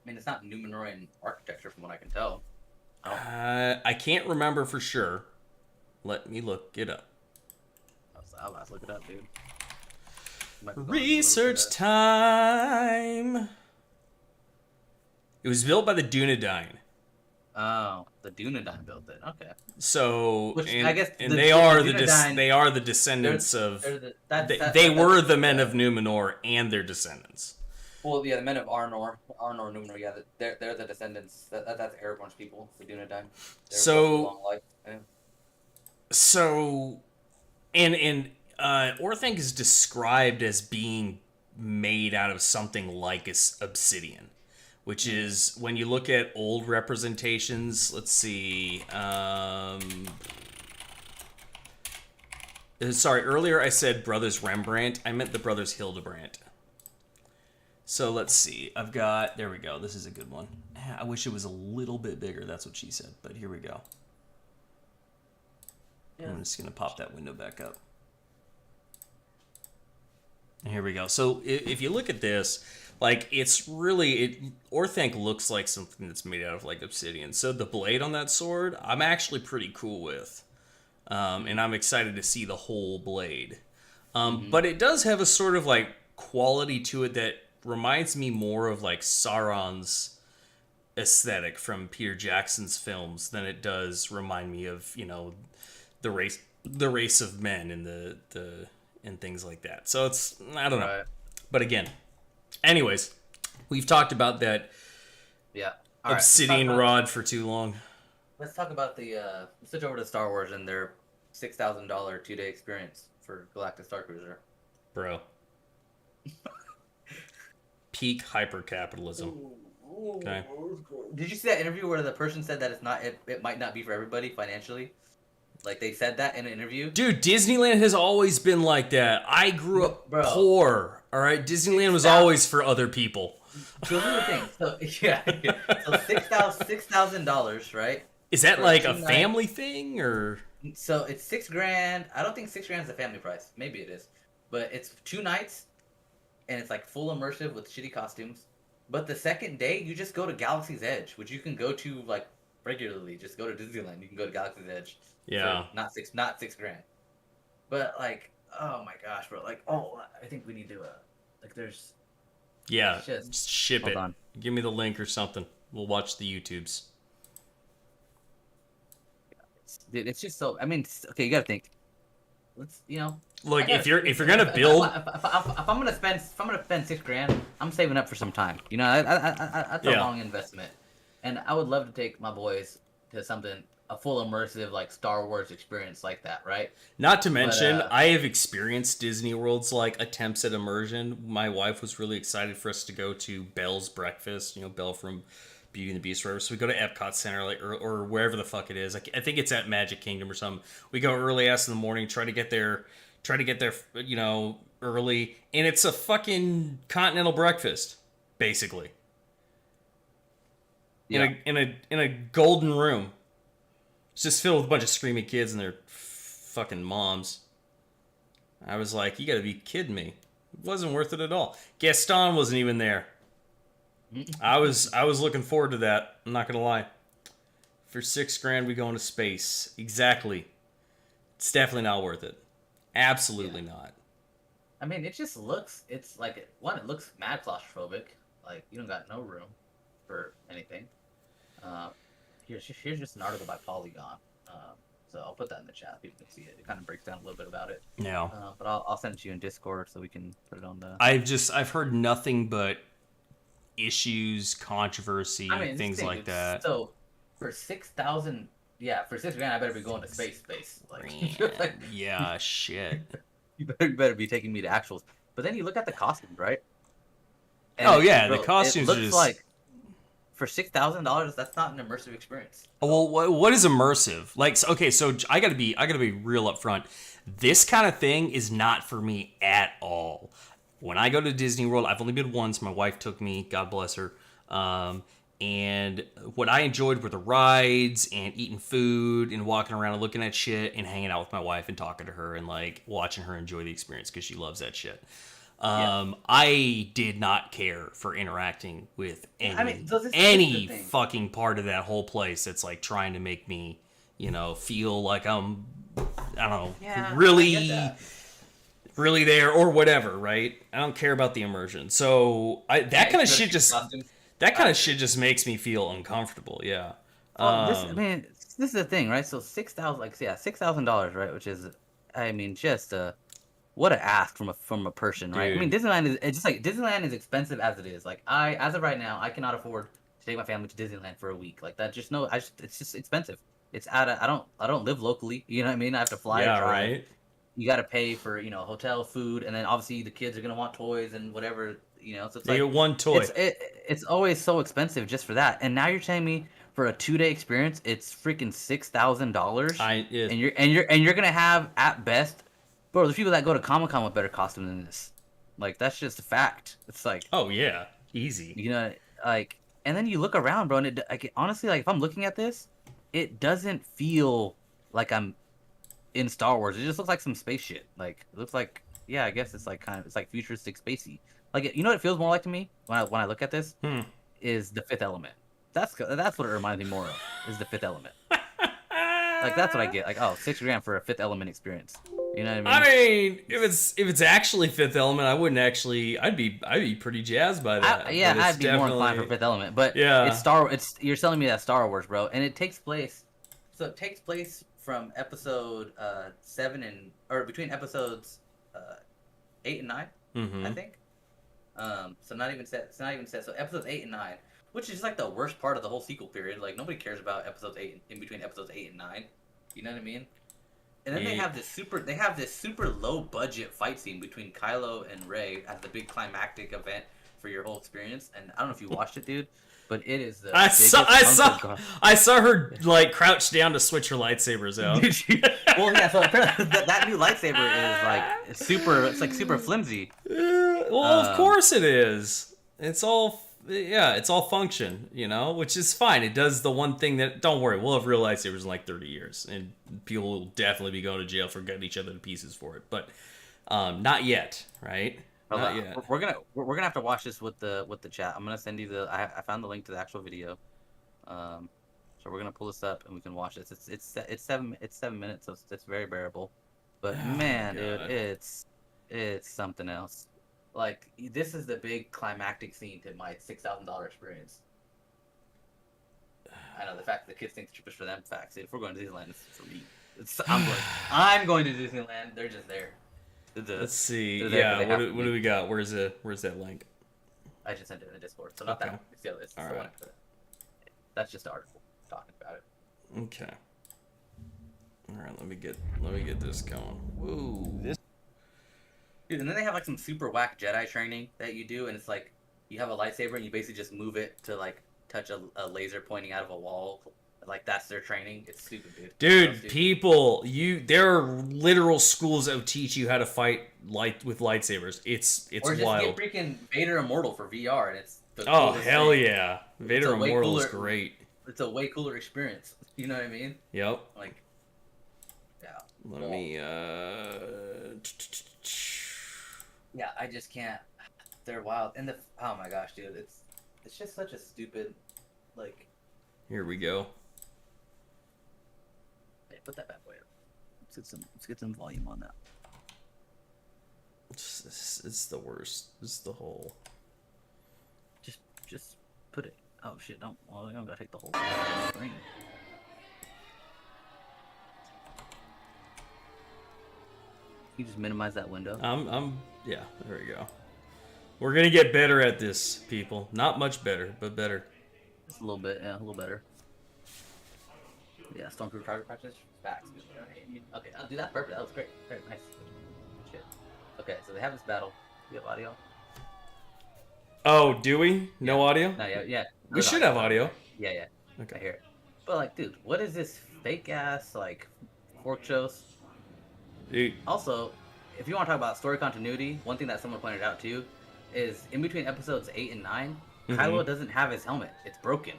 I mean, it's not Numenorian architecture from what I can tell. I can't remember for sure. Let me look it up. I'll have to look it up, dude. Might be going a little Research bit- time. It was built by the Dunedain. Oh, the Dunedain built it. Okay. So, Which, and, I guess and the they are Dunedain- they are the descendants of. They that's were the men of Numenor and their descendants. Well, yeah, the men of Arnor, Numenor. Yeah, they're the descendants. That's Aragorn's people, the Dunedain. They're So- long life. Yeah. So, and Orthanc is described as being made out of something like obsidian, which is when you look at old representations. Let's see. Sorry, earlier I said brothers Rembrandt. I meant the brothers Hildebrandt. So let's see. There we go. This is a good one. I wish it was a little bit bigger. That's what she said. But here we go. Yeah. I'm just going to pop that window back up. And here we go. So if you look at this, like Orthanc looks like something that's made out of like obsidian. So the blade on that sword, I'm actually pretty cool with. And I'm excited to see the whole blade. But it does have a sort of like quality to it that reminds me more of like Sauron's aesthetic from Peter Jackson's films than it does remind me of, the race of men in and things like that. So it's, I don't know. Right. But again, anyways, we've talked about that Yeah. All right. obsidian rod for too long. Let's talk about the let's switch over to Star Wars and their $6,000 2-day experience for Galactic Star Cruiser. Bro. Peak hypercapitalism. Okay. Did you see that interview where the person said that it might not be for everybody financially? Like they said that in an interview. Dude, Disneyland has always been like that. I grew up poor. All right, Disneyland was always for other people. So here's the thing. So yeah, so $6,000, right? Is that like a family thing or? So it's $6,000. I don't think $6,000 is a family price. Maybe it is, but it's 2 nights, and it's like full immersive with shitty costumes. But the second day, you just go to Galaxy's Edge, which you can go to like regularly. Just go to Disneyland. You can go to Galaxy's Edge. Yeah. Not $6,000. But like, oh my gosh, bro. Like, oh, I think we need to like, there's. Yeah. Just ship Hold it. on. Give me the link or something. We'll watch the YouTubes. Dude, it's just so. I mean, okay, you gotta think. Let's, Look, if you're gonna build, if I'm gonna spend $6,000, I'm saving up for some time. That's a long investment, and I would love to take my boys to something, a full immersive like Star Wars experience like that, right? Not to mention, I have experienced Disney World's like attempts at immersion. My wife was really excited for us to go to Belle's Breakfast. Belle from Beauty and the Beast, or whatever. So we go to Epcot Center, like or wherever the fuck it is. I think it's at Magic Kingdom or something. We go early ass in the morning, try to get there, early, and it's a fucking continental breakfast, basically. Yeah. In a golden room. It's just filled with a bunch of screaming kids and their fucking moms. I was like, you gotta be kidding me. It wasn't worth it at all. Gaston wasn't even there. I was looking forward to that. I'm not gonna lie. For $6,000, we go into space. Exactly. It's definitely not worth it. Absolutely not. I mean, it just looks. It's like it looks mad claustrophobic. Like you don't got no room for anything. Here's just an article by Polygon. So I'll put that in the chat. People can see it. It kind of breaks down a little bit about it. Yeah. But I'll send it to you in Discord so we can put it on the. I've heard nothing but issues, controversy, things like that. So for $6,000, for $6,000, I better be going to space. Like, yeah, shit. You better be taking me to actuals. But then you look at the costumes, right? And the costumes it looks are just like for $6,000, that's not an immersive experience. Well, what is immersive? Like, okay, so I gotta be real up front. This kind of thing is not for me at all. When I go to Disney World, I've only been once. My wife took me, God bless her. And what I enjoyed were the rides and eating food and walking around and looking at shit and hanging out with my wife and talking to her and like watching her enjoy the experience because she loves that shit. I did not care for interacting with any fucking part of that whole place that's like trying to make me, feel like I'm, I don't know, really there or whatever, right? I don't care about the immersion. So that kind of shit just makes me feel uncomfortable. Yeah. Well, this is the thing, right? So $6,000, right? Which is, just what an ask from a person, right? Dude. I mean, Disneyland is expensive as it is. Like as of right now, I cannot afford to take my family to Disneyland for a week. Like that, it's just expensive. It's I don't live locally. You know what I mean? I have to fly. Yeah, or drive. right. You got to pay for hotel, food, and then obviously the kids are gonna want toys and whatever. So it's like get one toy. It's always so expensive just for that. And now you're telling me for a 2-day experience, it's freaking $6,000. And you're gonna have at best, bro. There's people that go to Comic-Con with better costumes than this. Like that's just a fact. It's like, oh yeah, easy. And then you look around, bro, and honestly, like if I'm looking at this, it doesn't feel like I'm in Star Wars. It just looks like some space shit. Like it looks like, I guess it's like it's like futuristic spacey. Like what it feels more like to me when I look at this is the Fifth Element. That's what it reminds me more of, is the Fifth Element. Like that's what I get. Like $6,000 for a Fifth Element experience. You know what I mean? I mean, if it's actually Fifth Element, I wouldn't actually. I'd be pretty jazzed by that. I'd be more inclined for Fifth Element. But you're telling me that Star Wars, bro, and it takes place. So it takes place from episode 7 or between episodes 8 and 9, I think. So not even set. It's not even set. So episodes 8 and 9, which is like the worst part of the whole sequel period. Like nobody cares about episodes 8 in between episodes 8 and 9. You know what I mean? And then they have this super low budget fight scene between Kylo and Rey as the big climactic event for your whole experience. And I don't know if you watched it, dude, but it is the I saw her like crouch down to switch her lightsabers out. Well, yeah. So that new lightsaber is like super flimsy. Well, of course it is. It's all function, you know, which is fine. It does the one thing that, don't worry, we'll have real lightsabers in like 30 years, and people will definitely be going to jail for cutting each other to pieces for it. But not yet, right? Not yet. We're gonna have to watch this with the chat. I'm gonna send you I found the link to the actual video. So we're gonna pull this up and we can watch this. It's 7 minutes, so it's very bearable. But man, dude, it's something else. Like, this is the big climactic scene to my $6,000 experience. I know the fact that the kids think the trip is for them. Facts. If we're going to Disneyland, it's for me. I'm going to Disneyland. They're just there. Let's see. Yeah. What do we got? Where's that link? I just sent it in the Discord. So not that one. It's the other. It's the one. That's just the article talking about it. Okay. All right. Let me get this going. Woo. Dude, and then they have like some super whack Jedi training that you do, and it's like you have a lightsaber and you basically just move it to like touch a laser pointing out of a wall. Like, that's their training. It's stupid, dude. Dude, so stupid. There are literal schools that will teach you how to fight with lightsabers. It's or just wild. Get freaking Vader Immortal for VR, and it's the hell thing. Yeah, Vader Immortal is great. It's a way cooler experience. You know what I mean? Yep. Like, yeah. Let me. Yeah, I just can't. They're wild, and oh my gosh, dude, it's just such a stupid, like. Here we go. Hey, put that bad boy up. Let's get some volume on that. It's the worst. It's the whole. Just put it. Oh shit! I don't gotta take the whole screen. You just minimize that window. Yeah, there we go. We're gonna get better at this, people. Not much better, but better. Just a little bit, yeah, a little better. Yeah, Stormtrooper target practice. Facts. Okay, I'll do that. Perfect. That was great. Very nice. Shit. Okay, so they have this battle. Do you have audio? Oh, do we? No audio? No, yeah. We should have audio. Yeah. Okay. I hear it. But like, dude, what is this fake ass like fork shows? Dude. Also, if you want to talk about story continuity, one thing that someone pointed out too is in between episodes 8 and 9, Kylo doesn't have his helmet. It's broken.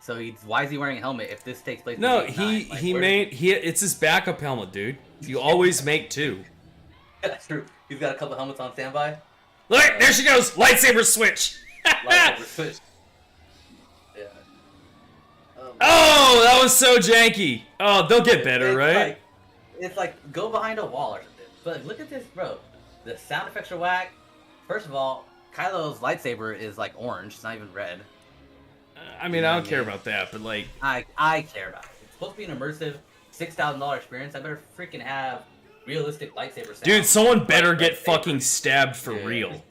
So why is he wearing a helmet if this takes place? No, in 8 and 9? it's his backup helmet, dude. You always make two. That's true. He's got a couple helmets on standby. Look, there she goes. Lightsaber switch. Lightsaber switch. Yeah. Oh, that was so janky. Oh, they'll get better, right? It's like go behind a wall or something. But look at this, bro. The sound effects are whack. First of all, Kylo's lightsaber is like orange. It's not even red. I mean, I don't care about that, but like... I care about it. It's supposed to be an immersive $6,000 experience. I better freaking have realistic lightsaber sound. Dude, someone better get fucking stabbed for real.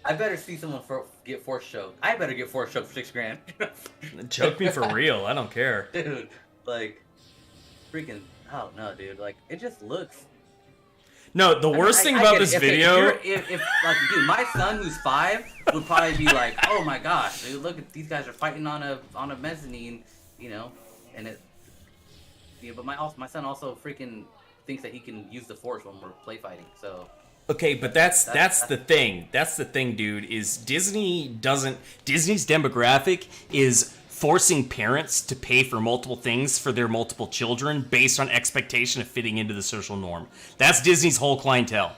I better see someone get force choked. I better get force choked for $6,000. Choke me for real. I don't care. Dude, like, freaking... Oh, no, dude. Like, it just looks... No, the worst thing about this video... If like, dude, my son who's 5 would probably be like, oh my gosh, dude, look at these guys are fighting on a mezzanine, you know, and it... Yeah, but my son also freaking thinks that he can use the Force when we're play fighting, so... Okay, but that's the thing. That's the thing, dude, is Disney's demographic is forcing parents to pay for multiple things for their multiple children based on expectation of fitting into the social norm. That's Disney's whole clientele,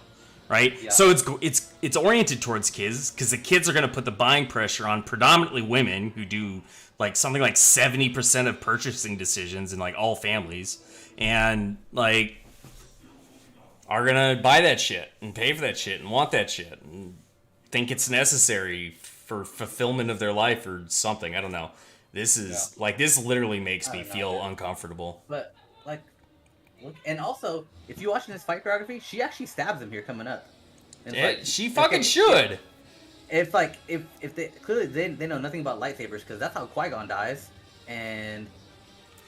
right? Yeah. So it's oriented towards kids because the kids are going to put the buying pressure on predominantly women who do like something like 70% of purchasing decisions in like all families, and like are going to buy that shit and pay for that shit and want that shit and think it's necessary for fulfillment of their life or something. I don't know. This is like, this literally makes me feel uncomfortable. But like, look, and also if you watching this fight choreography, she actually stabs him here coming up. And Yeah, she fucking should. If like if they clearly they know nothing about lightsabers because that's how Qui-Gon dies, and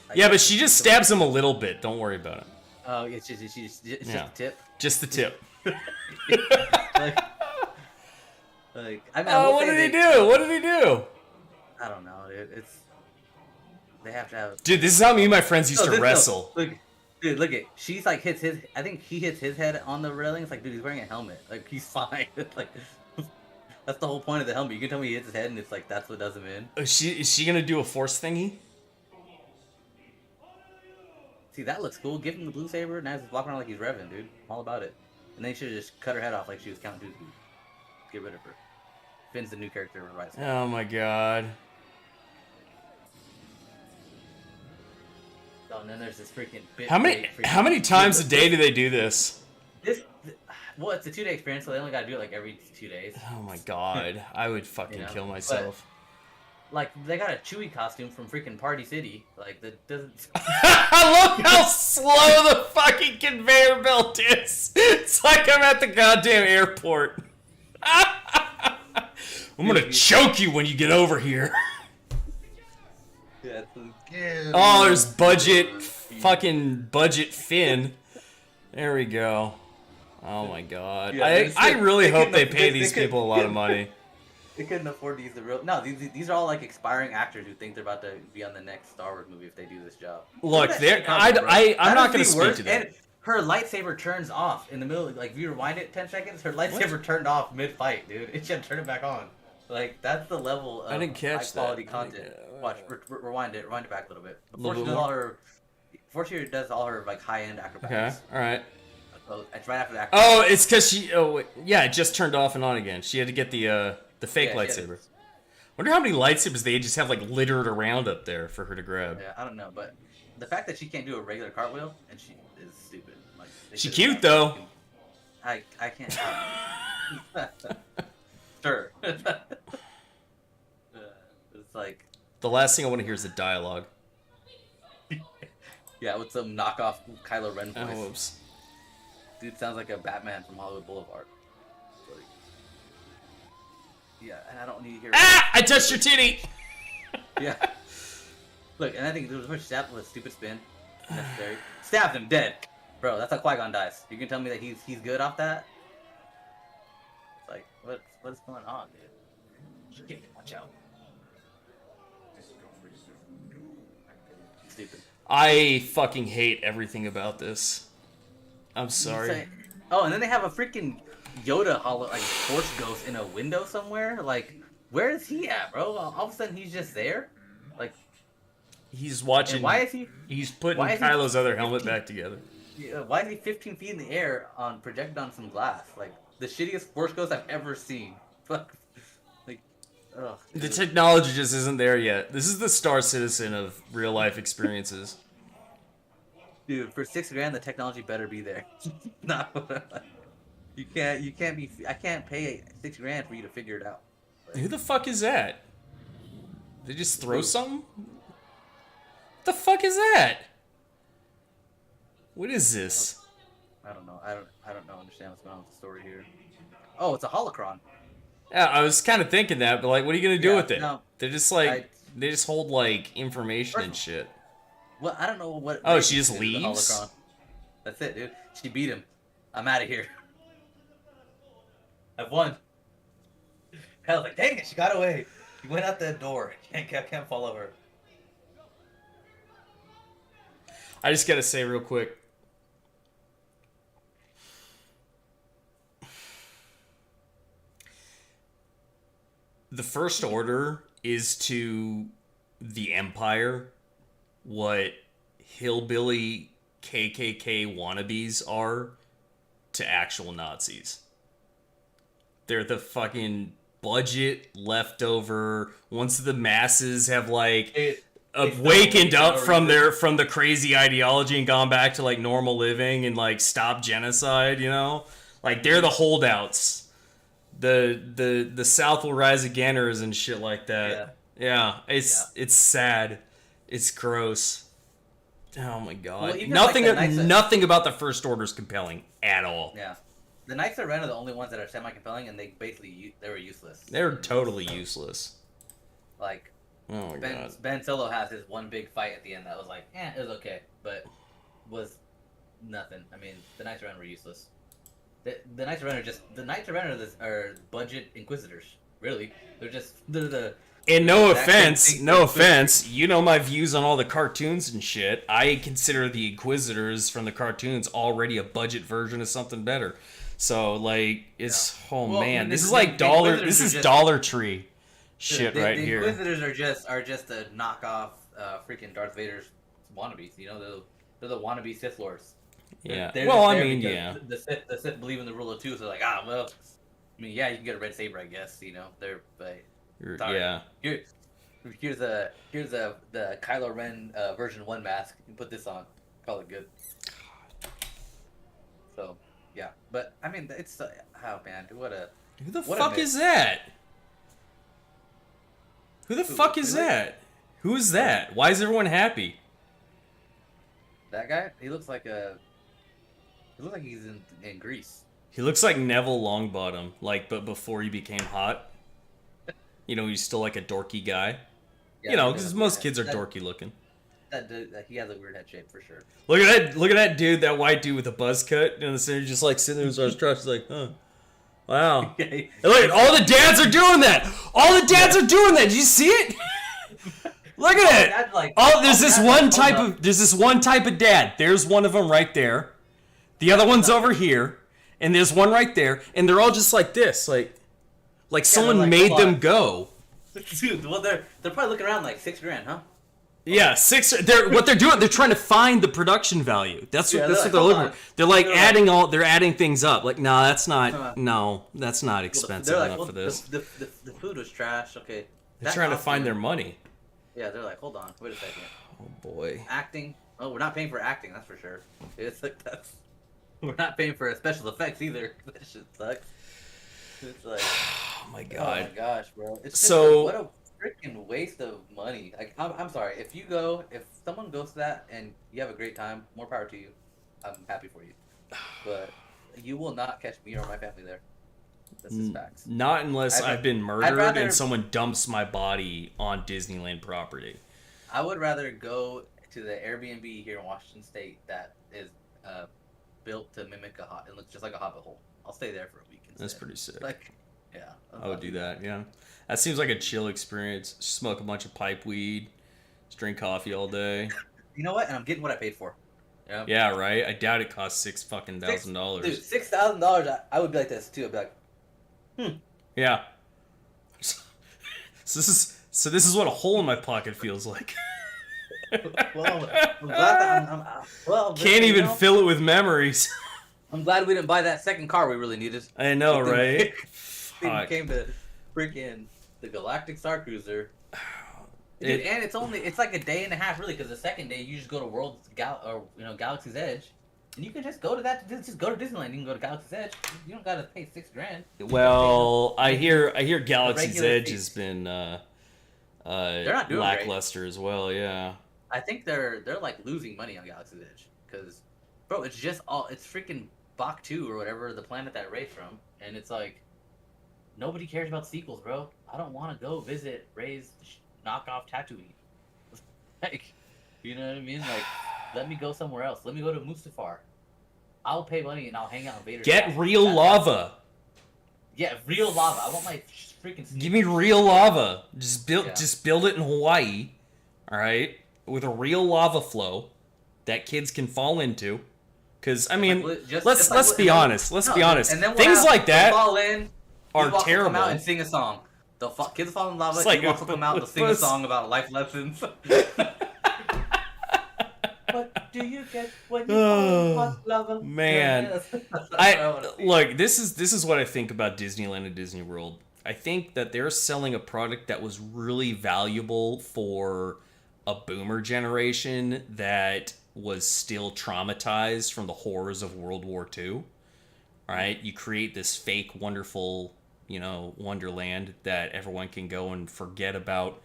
like, Yeah, but she just stabs him a little bit. Don't worry about it. Oh, it's just just the tip. Just the tip. like, I mean, Oh, what did he do? What did he do? I don't know, dude. It's they have to have. Dude, this is how me and my friends used to wrestle. Look, dude, look at she's like hits his. I think he hits his head on the railings. Like, dude, he's wearing a helmet. Like, he's fine. Like, that's the whole point of the helmet. You can tell me he hits his head, and it's like that's what does him in. Is she gonna do a force thingy? See, that looks cool. Give him the blue saber. Now he's walking around like he's Revan, dude. I'm all about it. And then he should have just cut her head off like she was Count Dooku. Get rid of her. Finn's the new character, right? Oh my god. Oh, and then there's this freaking bit. How many times a day do they do this? Well, it's a 2-day experience, so they only gotta do it like every 2 days. Oh my god. I would fucking kill myself. But, like, they got a Chewie costume from freaking Party City. Like, that doesn't. I love how slow the fucking conveyor belt is. It's like I'm at the goddamn airport. I'm gonna choke you when you get over here. Yeah, oh, there's fucking budget Finn. There we go. Oh my god. Yeah, I really hope they pay these people a lot of money. They couldn't afford to use the real. No, these are all like expiring actors who think they're about to be on the next Star Wars movie if they do this job. Look, I'm not gonna speak to that. And her lightsaber turns off in the middle. Like, if you rewind it 10 seconds, her lightsaber turned off mid-fight, dude. And she had to turn it back on. Like, that's the level of high-quality content. Watch, rewind it back a little bit. Before she does all her like high-end acrobatics. Okay, all right. So it's right after the Oh, it's because she. Oh, yeah, it just turned off and on again. She had to get the fake lightsaber. Wonder how many lightsabers they just have like littered around up there for her to grab. Yeah, I don't know, but the fact that she can't do a regular cartwheel and she is stupid. Like, she cute though. I can't. Sure. It's like the last thing I want to hear is the dialogue. Yeah, with some knockoff Kylo Ren voice. Oh, whoops. Dude sounds like a Batman from Hollywood Boulevard. Like, yeah, and I don't need to hear. Ah! I touched your titty. Yeah. Look, and I think there was much stab with a stupid spin. Necessary. Stabbed him dead, bro. That's how Qui-Gon dies. You can tell me that he's good off that? It's like, what's going on, dude? Watch out. Stupid. I fucking hate everything about this. I'm sorry. Oh, and then they have a freaking Yoda Force ghost in a window somewhere. Like, where is he at, bro? All of a sudden, he's just there. Like, he's watching. And why is he? He's putting Kylo's other helmet back together. Yeah, why is he 15 feet in the air projected on some glass? Like, the shittiest Force ghost I've ever seen. Like, ugh. The technology just isn't there yet. This is the Star Citizen of real life experiences. Dude, for $6,000, the technology better be there. You can't be. I can't pay $6,000 for you to figure it out. Like, who the fuck is that? They just throw something? What the fuck is that? What is this? I don't know. I don't know. Understand what's going on with the story here. Oh, it's a holocron. Yeah, I was kind of thinking that, but like, what are you gonna do with it? No, They're just like they just hold like information and shit. Well, I don't know what. Oh, she just leaves. That's it, dude. She beat him. I'm out of here. I've won. I was like, dang it, she got away. She went out that door. I can't follow her. I just gotta say real quick. The First Order is to the Empire what hillbilly KKK wannabes are to actual Nazis. They're the fucking budget leftover. Once the masses have like awakened up from the crazy ideology and gone back to like normal living and like stop genocide, you know, like they're the holdouts. The South will rise againers and shit like that. Yeah, it's sad. It's gross. Oh my god. Well, nothing about the First Order is compelling at all. Yeah. the Knights of Ren are the only ones that are semi-compelling, and they basically they were useless. They're totally useless. Like, Oh my god. Ben Solo has his one big fight at the end that was like, it was okay, but was nothing. I mean, the Knights of Ren were useless. The Knights of Ren are budget Inquisitors. Really, they're the. And no offense, you know my views on all the cartoons and shit. I consider the Inquisitors from the cartoons already a budget version of something better. So like, it's this is like Dollar Tree shit right here. The Inquisitors are just a knockoff freaking Darth Vader's wannabes. You know, they're the wannabe Sith Lords. Yeah. The Sith believe in the rule of two, so they're like, well, I mean, yeah, you can get a red saber, I guess. You know, sorry. Yeah. Here's the Kylo Ren version 1 mask. You can put this on. Call it good. So, yeah, but I mean, it's oh man, Who the fuck is that? Who the fuck is that? Who is that? Why is everyone happy? That guy? He looks like he's in Greece. He looks like Neville Longbottom, but before he became hot. You know, he's still like a dorky guy. Yeah, because most kids are dorky looking. That dude, he has a weird head shape for sure. Look at that dude, that white dude with a buzz cut in the center, just like sitting there with his arms crossed, like, huh. Wow. And look, all the dads are doing that. All the dads are doing that. Did you see it? Look at it. There's this one type of dad. There's one of them right there. The other one's over here, and there's one right there, and they're all just like this, like someone made them go. Dude, well, they're probably looking around like $6,000, huh? Yeah, what they're doing, they're trying to find the production value. That's what they're looking for. They're like they're adding things up. Like, that's not expensive enough for this. The food was trash. Okay. They're trying to find their money. Yeah, they're like, hold on, wait a second. Oh boy. Acting. Oh, we're not paying for acting, that's for sure. It's like we're not paying for special effects either. That shit sucks. It's like, oh my god. Oh my gosh, bro. It's just what a freaking waste of money. Like, I'm sorry. If someone goes to that and you have a great time, more power to you. I'm happy for you. But you will not catch me or my family there. This is facts. Not unless I've been murdered and someone dumps my body on Disneyland property. I would rather go to the Airbnb here in Washington State that is built to mimic it looks just like a hobbit hole. I'll stay there for a week instead. That's pretty sick. Like, yeah. I would do that, yeah. That seems like a chill experience. Smoke a bunch of pipe weed, just drink coffee all day. You know what? And I'm getting what I paid for. Yeah. Yeah, right? I doubt it costs $6,000. Dude, $6,000, I would be like this too. I'd be like, Yeah. So this is what a hole in my pocket feels like. Well, I'm glad that can't even fill it with memories. I'm glad we didn't buy that second car we really needed. I know, right? It came to freaking the Galactic Star Cruiser. Dude, and it's like a day and a half really, because the second day you just go to Galaxy's Edge, and you can just go to Disneyland. You can go to Galaxy's Edge. You don't gotta pay $6,000. Well, I hear Galaxy's Edge has been they're not doing lackluster as well. Yeah. I think they're like losing money on Galaxy's Edge because, bro, it's freaking Bach 2 or whatever, the planet that Ray's from, and it's like nobody cares about sequels, bro. I don't want to go visit Ray's knockoff Tatooine. Like, you know what I mean? Like, let me go somewhere else. Let me go to Mustafar. I'll pay money and I'll hang out in Vader's Get house. real lava. Yeah, real lava. I want my freaking. Give me real lava. Just build it in Hawaii. All right, with a real lava flow that kids can fall into. Because I mean, let's be honest. Let's be honest. Things like that are terrible. Come out and sing a song. The kids fall in lava. Like, you also come out to sing a song about life lessons. What do you get when you fall in hot lava? Man, look. This is what I think about Disneyland and Disney World. I think that they're selling a product that was really valuable for a boomer generation that was still traumatized from the horrors of World War II. Right? You create this fake, wonderful, wonderland that everyone can go and forget about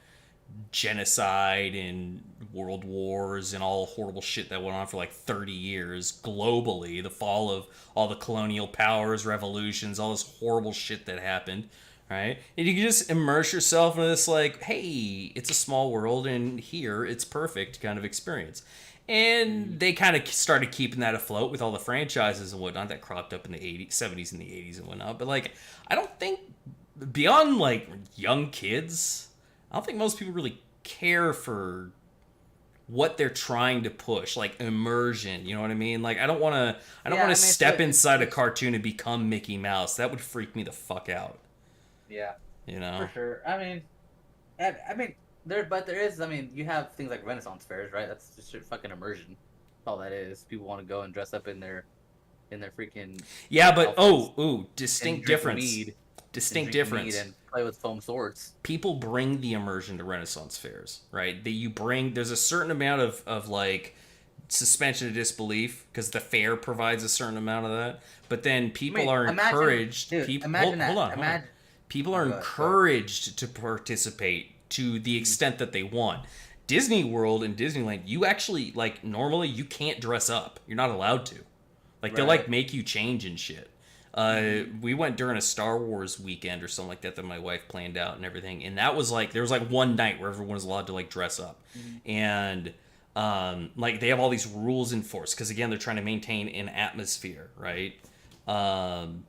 genocide and world wars and all horrible shit that went on for like 30 years globally, the fall of all the colonial powers, revolutions, all this horrible shit that happened, right? And you can just immerse yourself in this like, hey, it's a small world and here it's perfect kind of experience. And they kind of started keeping that afloat with all the franchises and whatnot that cropped up in the 80s, 70s and the 80s and whatnot. But like, I don't think beyond like young kids, I don't think most people really care for what they're trying to push, like immersion. You know what I mean? Like, I don't want to. I don't Yeah, want I to mean, step inside a cartoon and become Mickey Mouse. That would freak me the fuck out. yeah, You know? for sure. I mean, there is. I mean, you have things like Renaissance fairs, right? That's just fucking immersion. That's all that is. People want to go and dress up in their freaking Yeah, but outfits ooh, and distinct drink difference. weed Distinct drink mead difference. and play with foam swords. People bring the immersion to Renaissance fairs, right? That you bring. There's a certain amount of like suspension of disbelief because the fair provides a certain amount of that. But then people are encouraged. Dude, people, imagine that. hold on. Imagine. People are Go ahead. encouraged to participate to the extent that they want. Disney World and Disneyland, you actually like normally you can't dress up. You're not allowed to. Like they'll like Right. make you change and shit. We went during a Star Wars weekend or something like that my wife planned out and everything, and that was like there was like one night where everyone was allowed to like dress up, and like they have all these rules enforced because again they're trying to maintain an atmosphere, right? And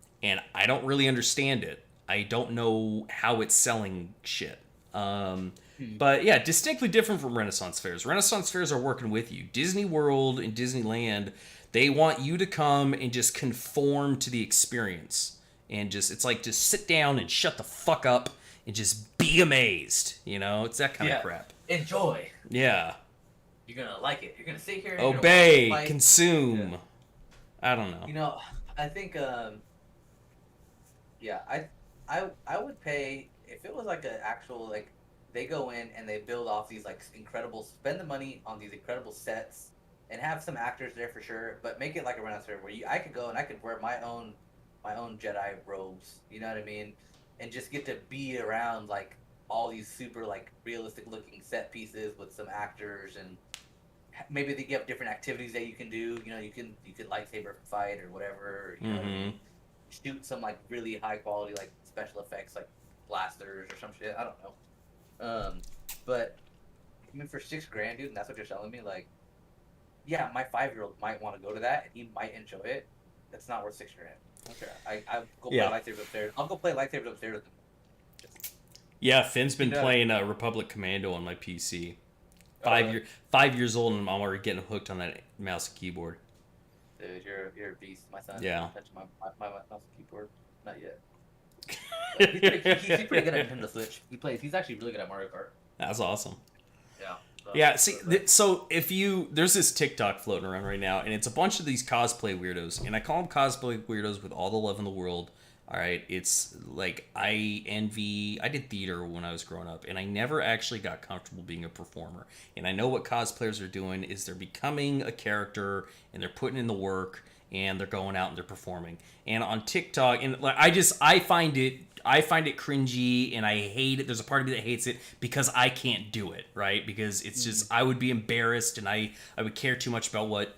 I don't really understand it. I don't know how it's selling shit. But yeah, distinctly different from Renaissance fairs. Renaissance fairs are working with you. Disney World and Disneyland, they want you to come and just conform to the experience. And just, it's like, just sit down and shut the fuck up and just be amazed. You know, it's that kind of crap. Enjoy. Yeah. You're gonna like it. You're gonna sit here. And Obey, you're gonna watch the fight. consume. Yeah. I don't know. You know, I think yeah, I would pay if it was like an actual like they go in and they build off these like incredible spend the money on these incredible sets and have some actors there for sure, but make it like a Renaissance fair where I could go and I could wear my own Jedi robes, you know what I mean, and just get to be around like all these super like realistic looking set pieces with some actors and maybe they have different activities that you can do. You know, you can lightsaber fight or whatever. You know, what I mean? Shoot some like really high quality like special effects like blasters or some shit. I don't know. But I mean, for $6,000, dude, and that's what you're telling me. Like, yeah, my 5-year-old might want to go to that and he might enjoy it. That's not worth $6,000. Okay, I'll go play lightsabers upstairs. I'll go play lightsabers upstairs with them. Yeah, Finn's been playing Republic Commando on my PC. 5 years old, and I'm already getting hooked on that mouse and keyboard. Dude, you're a beast, my son. Yeah. Touch my mouse and keyboard. Not yet. He's pretty good at Nintendo Switch. He's actually really good at Mario Kart. That's awesome. Yeah. Yeah, see, so if there's this TikTok floating around right now, and it's a bunch of these cosplay weirdos, and I call them cosplay weirdos with all the love in the world. All right, it's like I did theater when I was growing up, and I never actually got comfortable being a performer. And I know what cosplayers are doing is they're becoming a character, and they're putting in the work, and they're going out and they're performing. And on TikTok, and like I find it cringy, and I hate it. There's a part of me that hates it because I can't do it, right? Because it's just I would be embarrassed, and I would care too much about what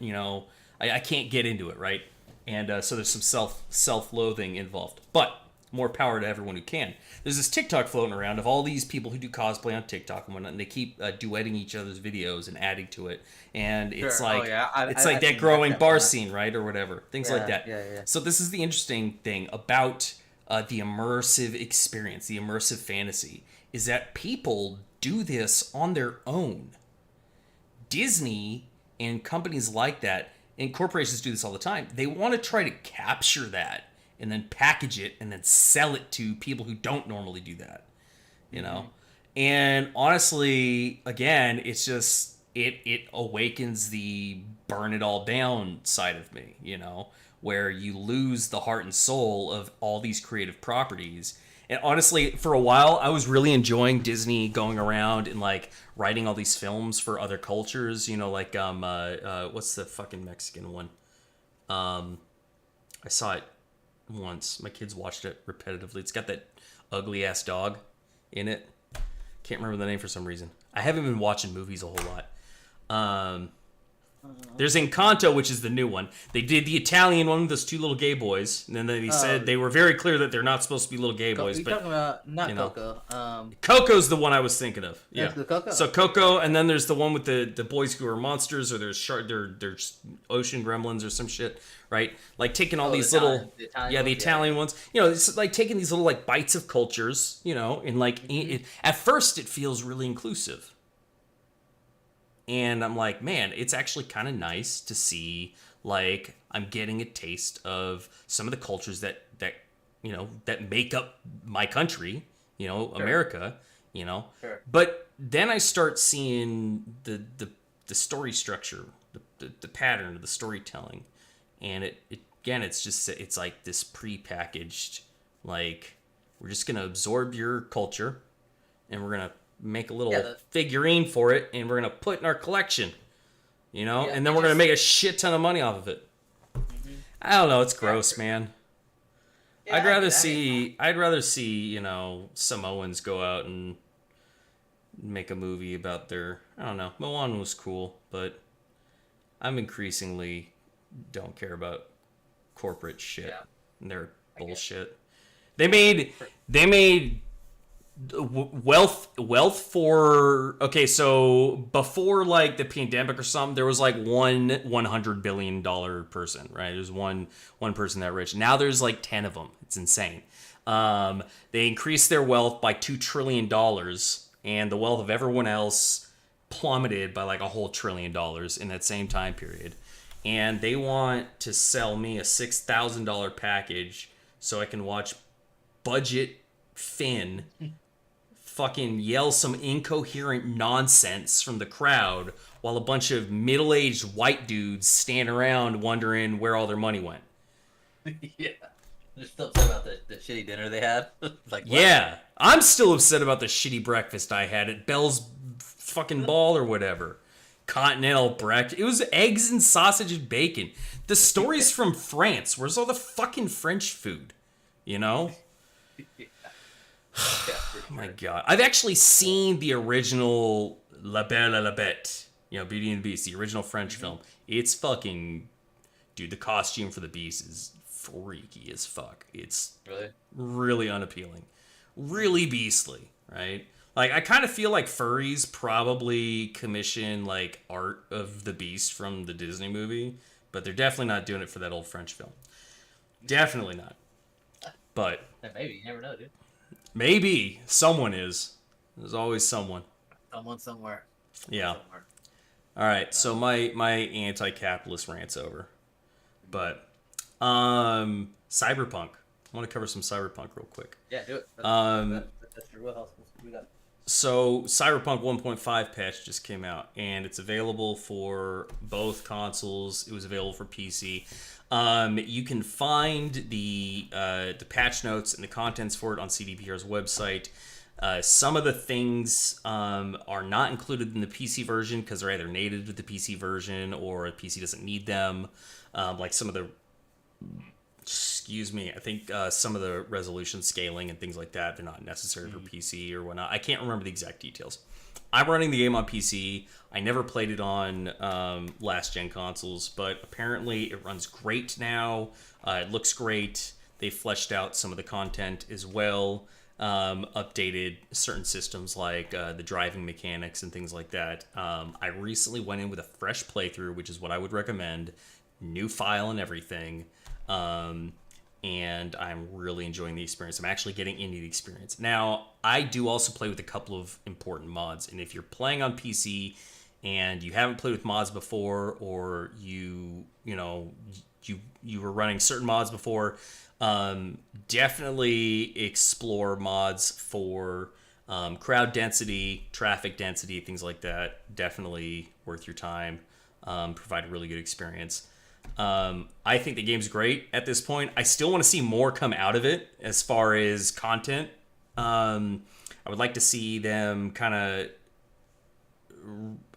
I can't get into it, right? And so there's some self-loathing involved. But more power to everyone who can. There's this TikTok floating around of all these people who do cosplay on TikTok and whatnot, and they keep duetting each other's videos and adding to it. And it's like it's like that growing bar scene, right, or whatever, things like that. Yeah. So this is the interesting thing about the immersive experience, the immersive fantasy, is that people do this on their own. Disney and companies like that, and corporations do this all the time, they want to try to capture that and then package it and then sell it to people who don't normally do that, you know? And honestly, again, it's just, it awakens the burn it all down side of me, where you lose the heart and soul of all these creative properties. And honestly, for a while, I was really enjoying Disney going around and like writing all these films for other cultures. Like what's the fucking Mexican one? I saw it once. My kids watched it repetitively. It's got that ugly ass dog in it. Can't remember the name for some reason. I haven't been watching movies a whole lot. There's Encanto, which is the new one. They did the Italian one with those two little gay boys, and then they said they were very clear that they're not supposed to be little gay boys. You're but talking about not you know. Coco. Coco's the one I was thinking of. Yeah. The Coco? So Coco, and then there's the one with the boys who are monsters, or there's there's ocean gremlins or some shit, right? Like taking all these little, the Italian ones. You know, it's like taking these little like bites of cultures. You know, and like at first it feels really inclusive. And I'm like, man, it's actually kind of nice to see, like, I'm getting a taste of some of the cultures that you know, that make up my country, you know, sure. America, you know. Sure. But then I start seeing the story structure, the pattern of the storytelling. And it again, it's like this prepackaged, like, we're just going to absorb your culture and we're going to make a little figurine for it, and we're gonna put in our collection, you know, and then we're gonna make a shit ton of money off of it. I don't know, it's gross, man. Yeah, I'd rather see, you know, Samoans go out and make a movie about their, I don't know, Moana was cool, but I'm increasingly don't care about corporate shit and their bullshit. They made wealth for, okay, so before like the pandemic or something, there was like one $100 billion person, right? There's one person that rich. Now there's like 10 of them. It's insane. They increased their wealth by $2 trillion, and the wealth of everyone else plummeted by like a whole $1 trillion in that same time period. And they want to sell me a $6,000 package so I can watch Budget Finn fucking yell some incoherent nonsense from the crowd while a bunch of middle-aged white dudes stand around wondering where all their money went. Yeah. They're still upset about the shitty dinner they had. Like, what? Yeah. I'm still upset about the shitty breakfast I had at Bell's fucking Ball or whatever. Continental breakfast. It was eggs and sausage and bacon. The story's from France. Where's all the fucking French food? You know? Oh my god. I've actually seen the original La Belle et la Bête, you know, Beauty and the Beast, the original French film. It's fucking, dude, the costume for the Beast is freaky as fuck. It's really unappealing. Really beastly, right? Like, I kind of feel like furries probably commission, like, art of the Beast from the Disney movie, but they're definitely not doing it for that old French film. Definitely not. But maybe, you never know, dude. Maybe someone is. There's always someone. Someone somewhere. Yeah. Somewhere. All right. So my anti-capitalist rant's over. But Cyberpunk. I want to cover some Cyberpunk real quick. Yeah, do it. That's your wheelhouse. We got. So Cyberpunk 1.5 patch just came out, and it's available for both consoles. It was available for PC. You can find the patch notes and the contents for it on CDPR's website. Some of the things are not included in the PC version because they're either native to the PC version or the PC doesn't need them. Like some of the, I think some of the resolution scaling and things like that, they're not necessary for PC or whatnot. I can't remember the exact details. I'm running the game on PC. I never played it on last-gen consoles, but apparently it runs great now. It looks great. They fleshed out some of the content as well, updated certain systems like the driving mechanics and things like that. I recently went in with a fresh playthrough, which is what I would recommend. New file and everything. And I'm really enjoying the experience. I'm actually getting into the experience. Now, I do also play with a couple of important mods, and if you're playing on PC and you haven't played with mods before, or you were running certain mods before, definitely explore mods for crowd density, traffic density, things like that. Definitely worth your time. Provide a really good experience. I think the game's great at this point. I still want to see more come out of it as far as content. I would like to see them kind of...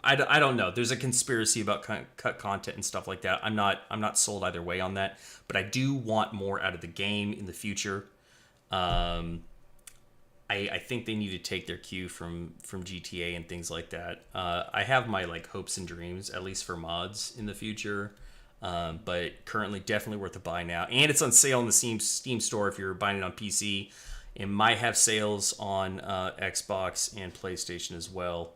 I don't know. There's a conspiracy about cut content and stuff like that. I'm not sold either way on that, but I do want more out of the game in the future. I think they need to take their cue from GTA and things like that. I have my like hopes and dreams, at least for mods in the future. But currently, definitely worth a buy now, and it's on sale in the Steam store if you're buying it on PC. It might have sales on Xbox and PlayStation as well,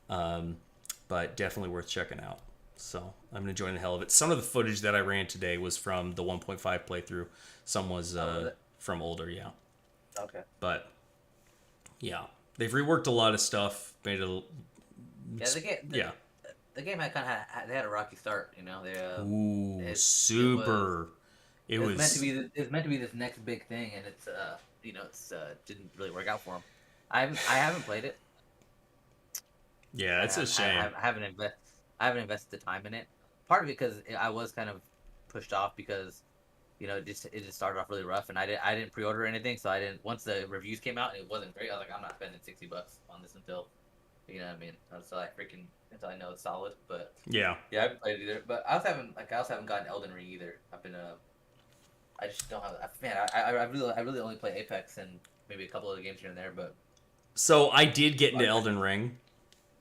but definitely worth checking out. So I'm enjoying the hell of it. Some of the footage that I ran today was from the 1.5 playthrough. Some was from older, yeah. Okay. But yeah, they've reworked a lot of stuff. Made it. Yeah, the game had they had a rocky start. You know, Super. It was meant to be. It was meant to be this next big thing, and it's didn't really work out for them. I haven't played it. Yeah, it's a shame. I haven't invested the time in it. Part of it because I was kind of pushed off because it just started off really rough, and I didn't pre-order anything, so I didn't. Once the reviews came out, and it wasn't great. I was like, I'm not spending $60 on this until, you know what I mean, until I know it's solid. But yeah, I haven't played it either. But I also haven't gotten Elden Ring either. I've been I just don't have. Man, I really only play Apex and maybe a couple other games here and there. But so I did get into Elden Ring.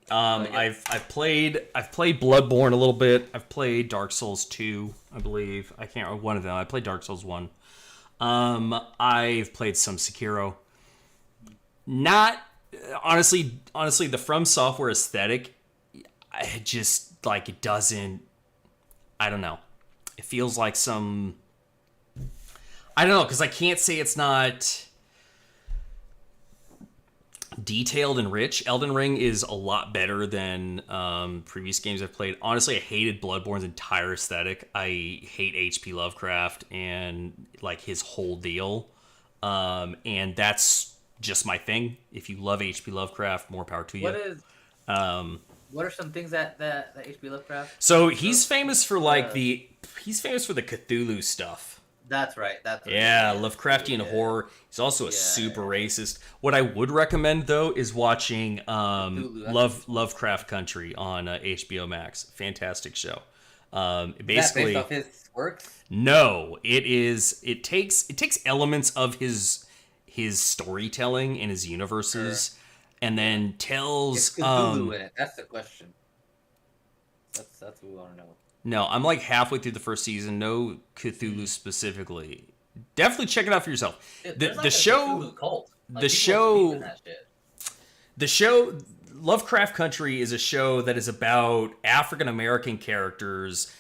I've played Bloodborne a little bit. I've played Dark Souls 2, I believe. I can't remember one of them. I played Dark Souls 1. I've played some Sekiro. Not honestly, the From Software aesthetic, it just like it doesn't. I don't know. It feels like some. I don't know, because I can't say it's not detailed and rich. Elden Ring is a lot better than previous games I've played. Honestly, I hated Bloodborne's entire aesthetic. I hate H.P. Lovecraft and like his whole deal. And that's just my thing. If you love H.P. Lovecraft, more power to you. What are some things that H.P. Lovecraft? So he's famous for he's famous for the Cthulhu stuff. That's right. Yeah, Lovecraftian horror. He's also a super racist. What I would recommend though is watching Lovecraft Country on HBO Max. Fantastic show. Basically, is that based off his works? No, it is. It takes elements of his storytelling and his universes, and then tells. Is Cthulhu in it? That's the question. That's what we want to know. No, I'm like halfway through the first season. No Cthulhu specifically. Definitely check it out for yourself. The show, cult. Like, the show, Lovecraft Country is a show that is about African American characters,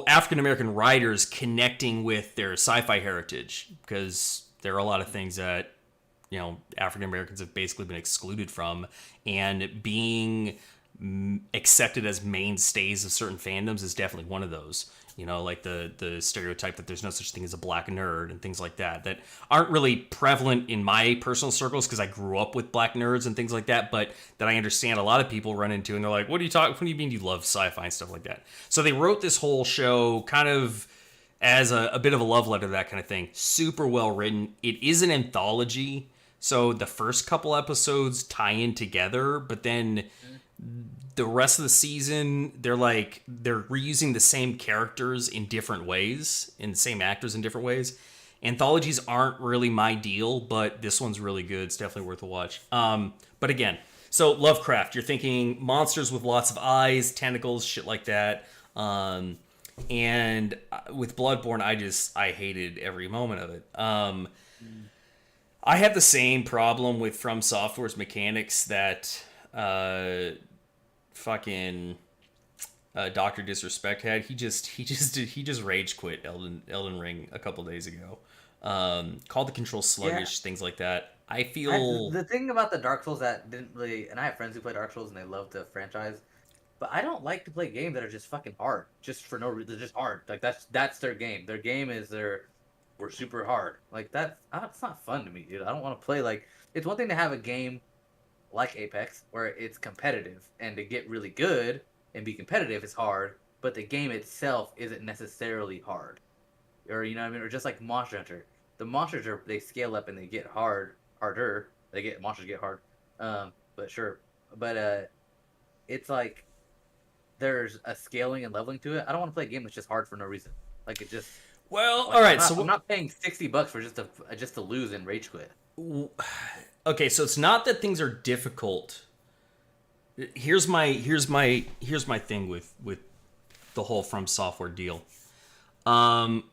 African American writers connecting with their sci-fi heritage, because there are a lot of things that African Americans have basically been excluded from, and being accepted as mainstays of certain fandoms is definitely one of those. Like the stereotype that there's no such thing as a black nerd and things like that aren't really prevalent in my personal circles because I grew up with black nerds and things like that, but that I understand a lot of people run into, and they're like, what do you mean you love sci-fi and stuff like that? So they wrote this whole show kind of as a bit of a love letter to that kind of thing. Super well written. It is an anthology, so the first couple episodes tie in together, but then the rest of the season, they're reusing the same characters in different ways, and the same actors in different ways. Anthologies aren't really my deal, but this one's really good. It's definitely worth a watch. But again, so Lovecraft, you're thinking monsters with lots of eyes, tentacles, shit like that. And with Bloodborne, I hated every moment of it. I have the same problem with From Software's mechanics that fucking Dr. Disrespect had. He just rage quit Elden Ring a couple days ago. Called the controls sluggish, things like that. I feel the thing about the Dark Souls that didn't really, and I have friends who play Dark Souls and they love the franchise, but I don't like to play games that are just fucking hard, just for no reason. They're just hard. Like that's their game. Their game is we're super hard. Like that's not fun to me, dude. I don't want to play like. It's one thing to have a game like Apex where it's competitive, and to get really good and be competitive is hard, but the game itself isn't necessarily hard. Or you know what I mean? Or just like Monster Hunter. The monsters they scale up and they get harder. Monsters get hard. But sure. But it's like there's a scaling and leveling to it. I don't want to play a game that's just hard for no reason. Like it just. Well, all right. I'm not paying $60 for just to lose and rage quit. okay, so it's not that things are difficult. Here's my thing with the whole From Software deal. Um,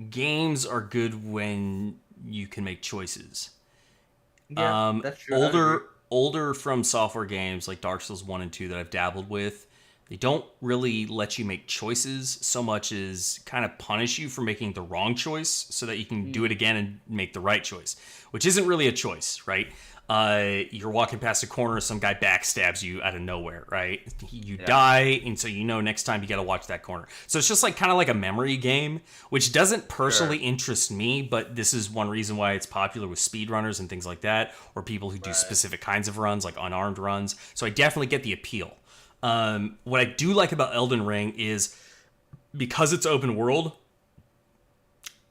Games are good when you can make choices. Yeah, that's true. I would agree. Older From Software games like Dark Souls 1 and 2 that I've dabbled with, they don't really let you make choices so much as kind of punish you for making the wrong choice so that you can do it again and make the right choice, which isn't really a choice, right? You're walking past a corner, some guy backstabs you out of nowhere, right? You die, and so you know next time you got to watch that corner. So it's just like kind of like a memory game, which doesn't personally interest me, but this is one reason why it's popular with speedrunners and things like that, or people who do specific kinds of runs, like unarmed runs. So I definitely get the appeal. What I do like about Elden Ring is because it's open world,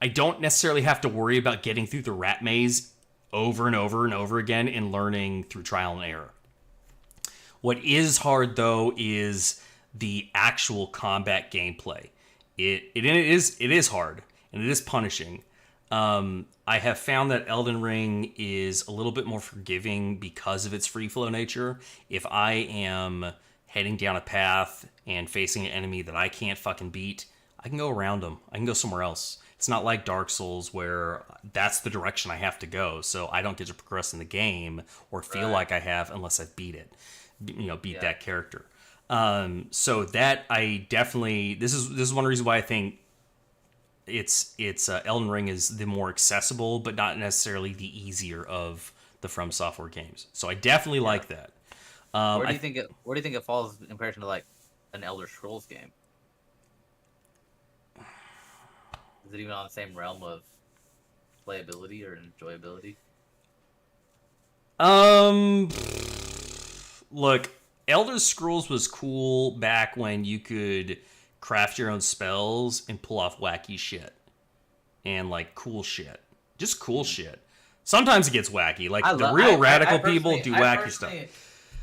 I don't necessarily have to worry about getting through the rat maze over and over and over again and learning through trial and error. What is hard though is the actual combat gameplay. It is hard and it is punishing. I have found that Elden Ring is a little bit more forgiving because of its free flow nature. If I am heading down a path and facing an enemy that I can't fucking beat, I can go around them. I can go somewhere else. It's not like Dark Souls where that's the direction I have to go, so I don't get to progress in the game or feel like I have unless I beat it. Beat that character. So that I definitely this is one reason why I think it's Elden Ring is the more accessible, but not necessarily the easier of the From Software games. So I definitely like that. Where do you think it falls in comparison to like an Elder Scrolls game? Is it even on the same realm of playability or enjoyability? Look, Elder Scrolls was cool back when you could craft your own spells and pull off wacky shit. And like cool shit. Just cool shit. Sometimes it gets wacky. Like radical people do wacky stuff.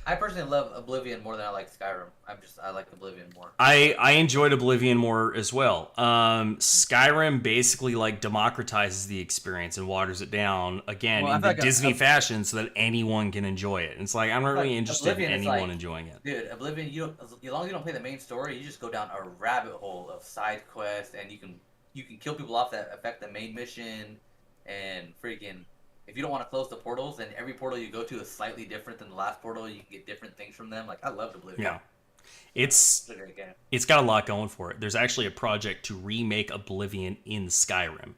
I personally love Oblivion more than I like Skyrim. I like Oblivion more. I enjoyed Oblivion more as well. Skyrim basically like democratizes the experience and waters it down again in the Disney fashion so that anyone can enjoy it. And it's like I'm not really interested in anyone enjoying it. Dude, Oblivion, as long as you don't play the main story, you just go down a rabbit hole of side quests, and you can kill people off that affect the main mission, and freaking. If you don't want to close the portals, then every portal you go to is slightly different than the last portal. You can get different things from them. Like, I love Oblivion. Yeah. It's got a lot going for it. There's actually a project to remake Oblivion in Skyrim.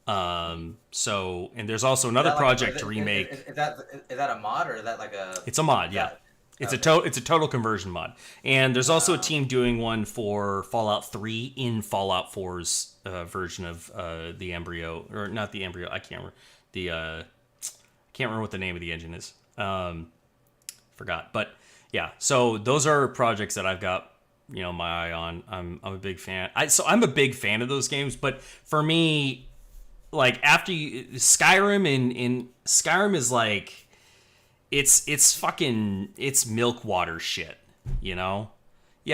And there's also another project to remake. Is that a mod, or is that like a? It's a mod, yeah. It's a total conversion mod. And there's also a team doing one for Fallout 3 in Fallout 4's version of the Embryo, or not the Embryo. I can't remember. I can't remember what the name of the engine is. Forgot. But yeah, so those are projects that I've got, my eye on. I'm a big fan. I'm a big fan of those games, but for me, like Skyrim Skyrim is like it's milk water shit, Yeah,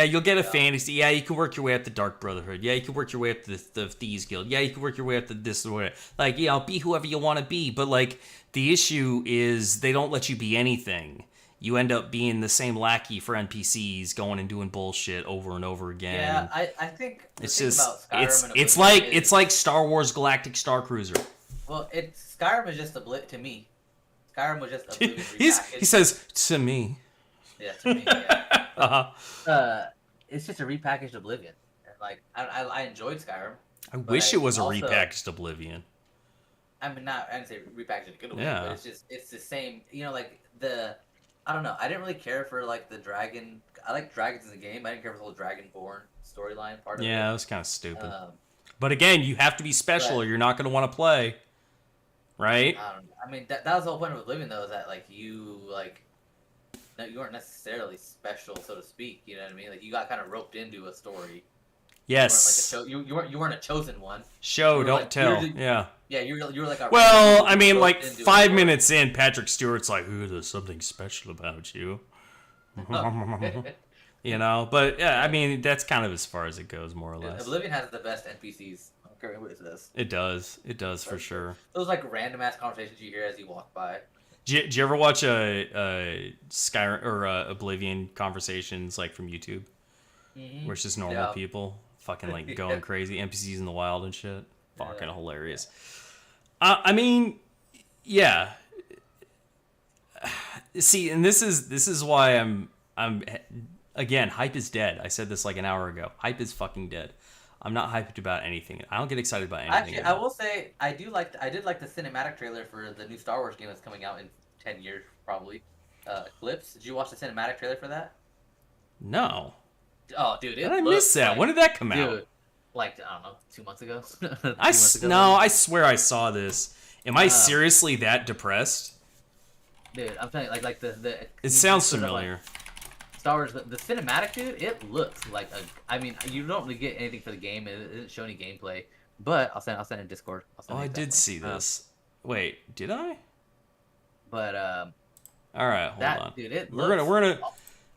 you'll get a fantasy. Yeah, you can work your way up the Dark Brotherhood. Yeah, you can work your way up the Thieves Guild. Yeah, you can work your way up to this or whatever. Like, be whoever you want to be. But, like, the issue is they don't let you be anything. You end up being the same lackey for NPCs going and doing bullshit over and over again. Yeah, I think it's just it's like Star Wars Galactic Star Cruiser. Well, Skyrim is just to me. Skyrim was just a he says to me. Yeah, to me. Yeah. It's just a repackaged Oblivion. And like I enjoyed Skyrim. I wish it was a repackaged Oblivion. I didn't say repackaged in a good way, but it's the same. I don't know. I didn't really care for like the dragon. I like dragons in the game. I didn't care for the whole Dragonborn storyline part of it. Yeah, it was kind of stupid. But again, you have to be special, or you're not going to want to play, right? I don't know. I mean, that was the whole point of Oblivion, though, is that like you weren't necessarily special, so to speak. You know what I mean? Like you got kind of roped into a story. Yes. You weren't a chosen one. Show, don't tell. Yeah. Yeah, you were like a. Well, I mean, like 5 minutes in, Patrick Stewart's like, "Ooh, there's something special about you." But yeah, I mean, that's kind of as far as it goes, more or less. Oblivion has the best NPCs It does. It does. It does for sure. Those like random ass conversations you hear as you walk by. Did you ever watch a Skyrim or Oblivion conversations like from YouTube, where it's just normal people fucking like going crazy, NPCs in the wild and shit? Fucking hilarious. I mean, yeah. See, and this is why I'm again, hype is dead. I said this like an hour ago. Hype is fucking dead. I'm not hyped about anything. I don't get excited about anything. Actually, I will say I did like the cinematic trailer for the new Star Wars game that's coming out in 10 years probably. Eclipse. Did you watch the cinematic trailer for that? No. Oh, dude, I missed that. When did that come out? Like, I don't know, 2 months ago. No, I swear I saw this. Am I seriously that depressed? Dude, I'm telling you, like the. It sounds familiar. Star Wars, the cinematic, dude, it looks like a. I mean, you don't really get anything for the game. It doesn't show any gameplay. But I'll send it in Discord. I did see this. Wait, did I? But all right, hold on. Dude, it we're gonna.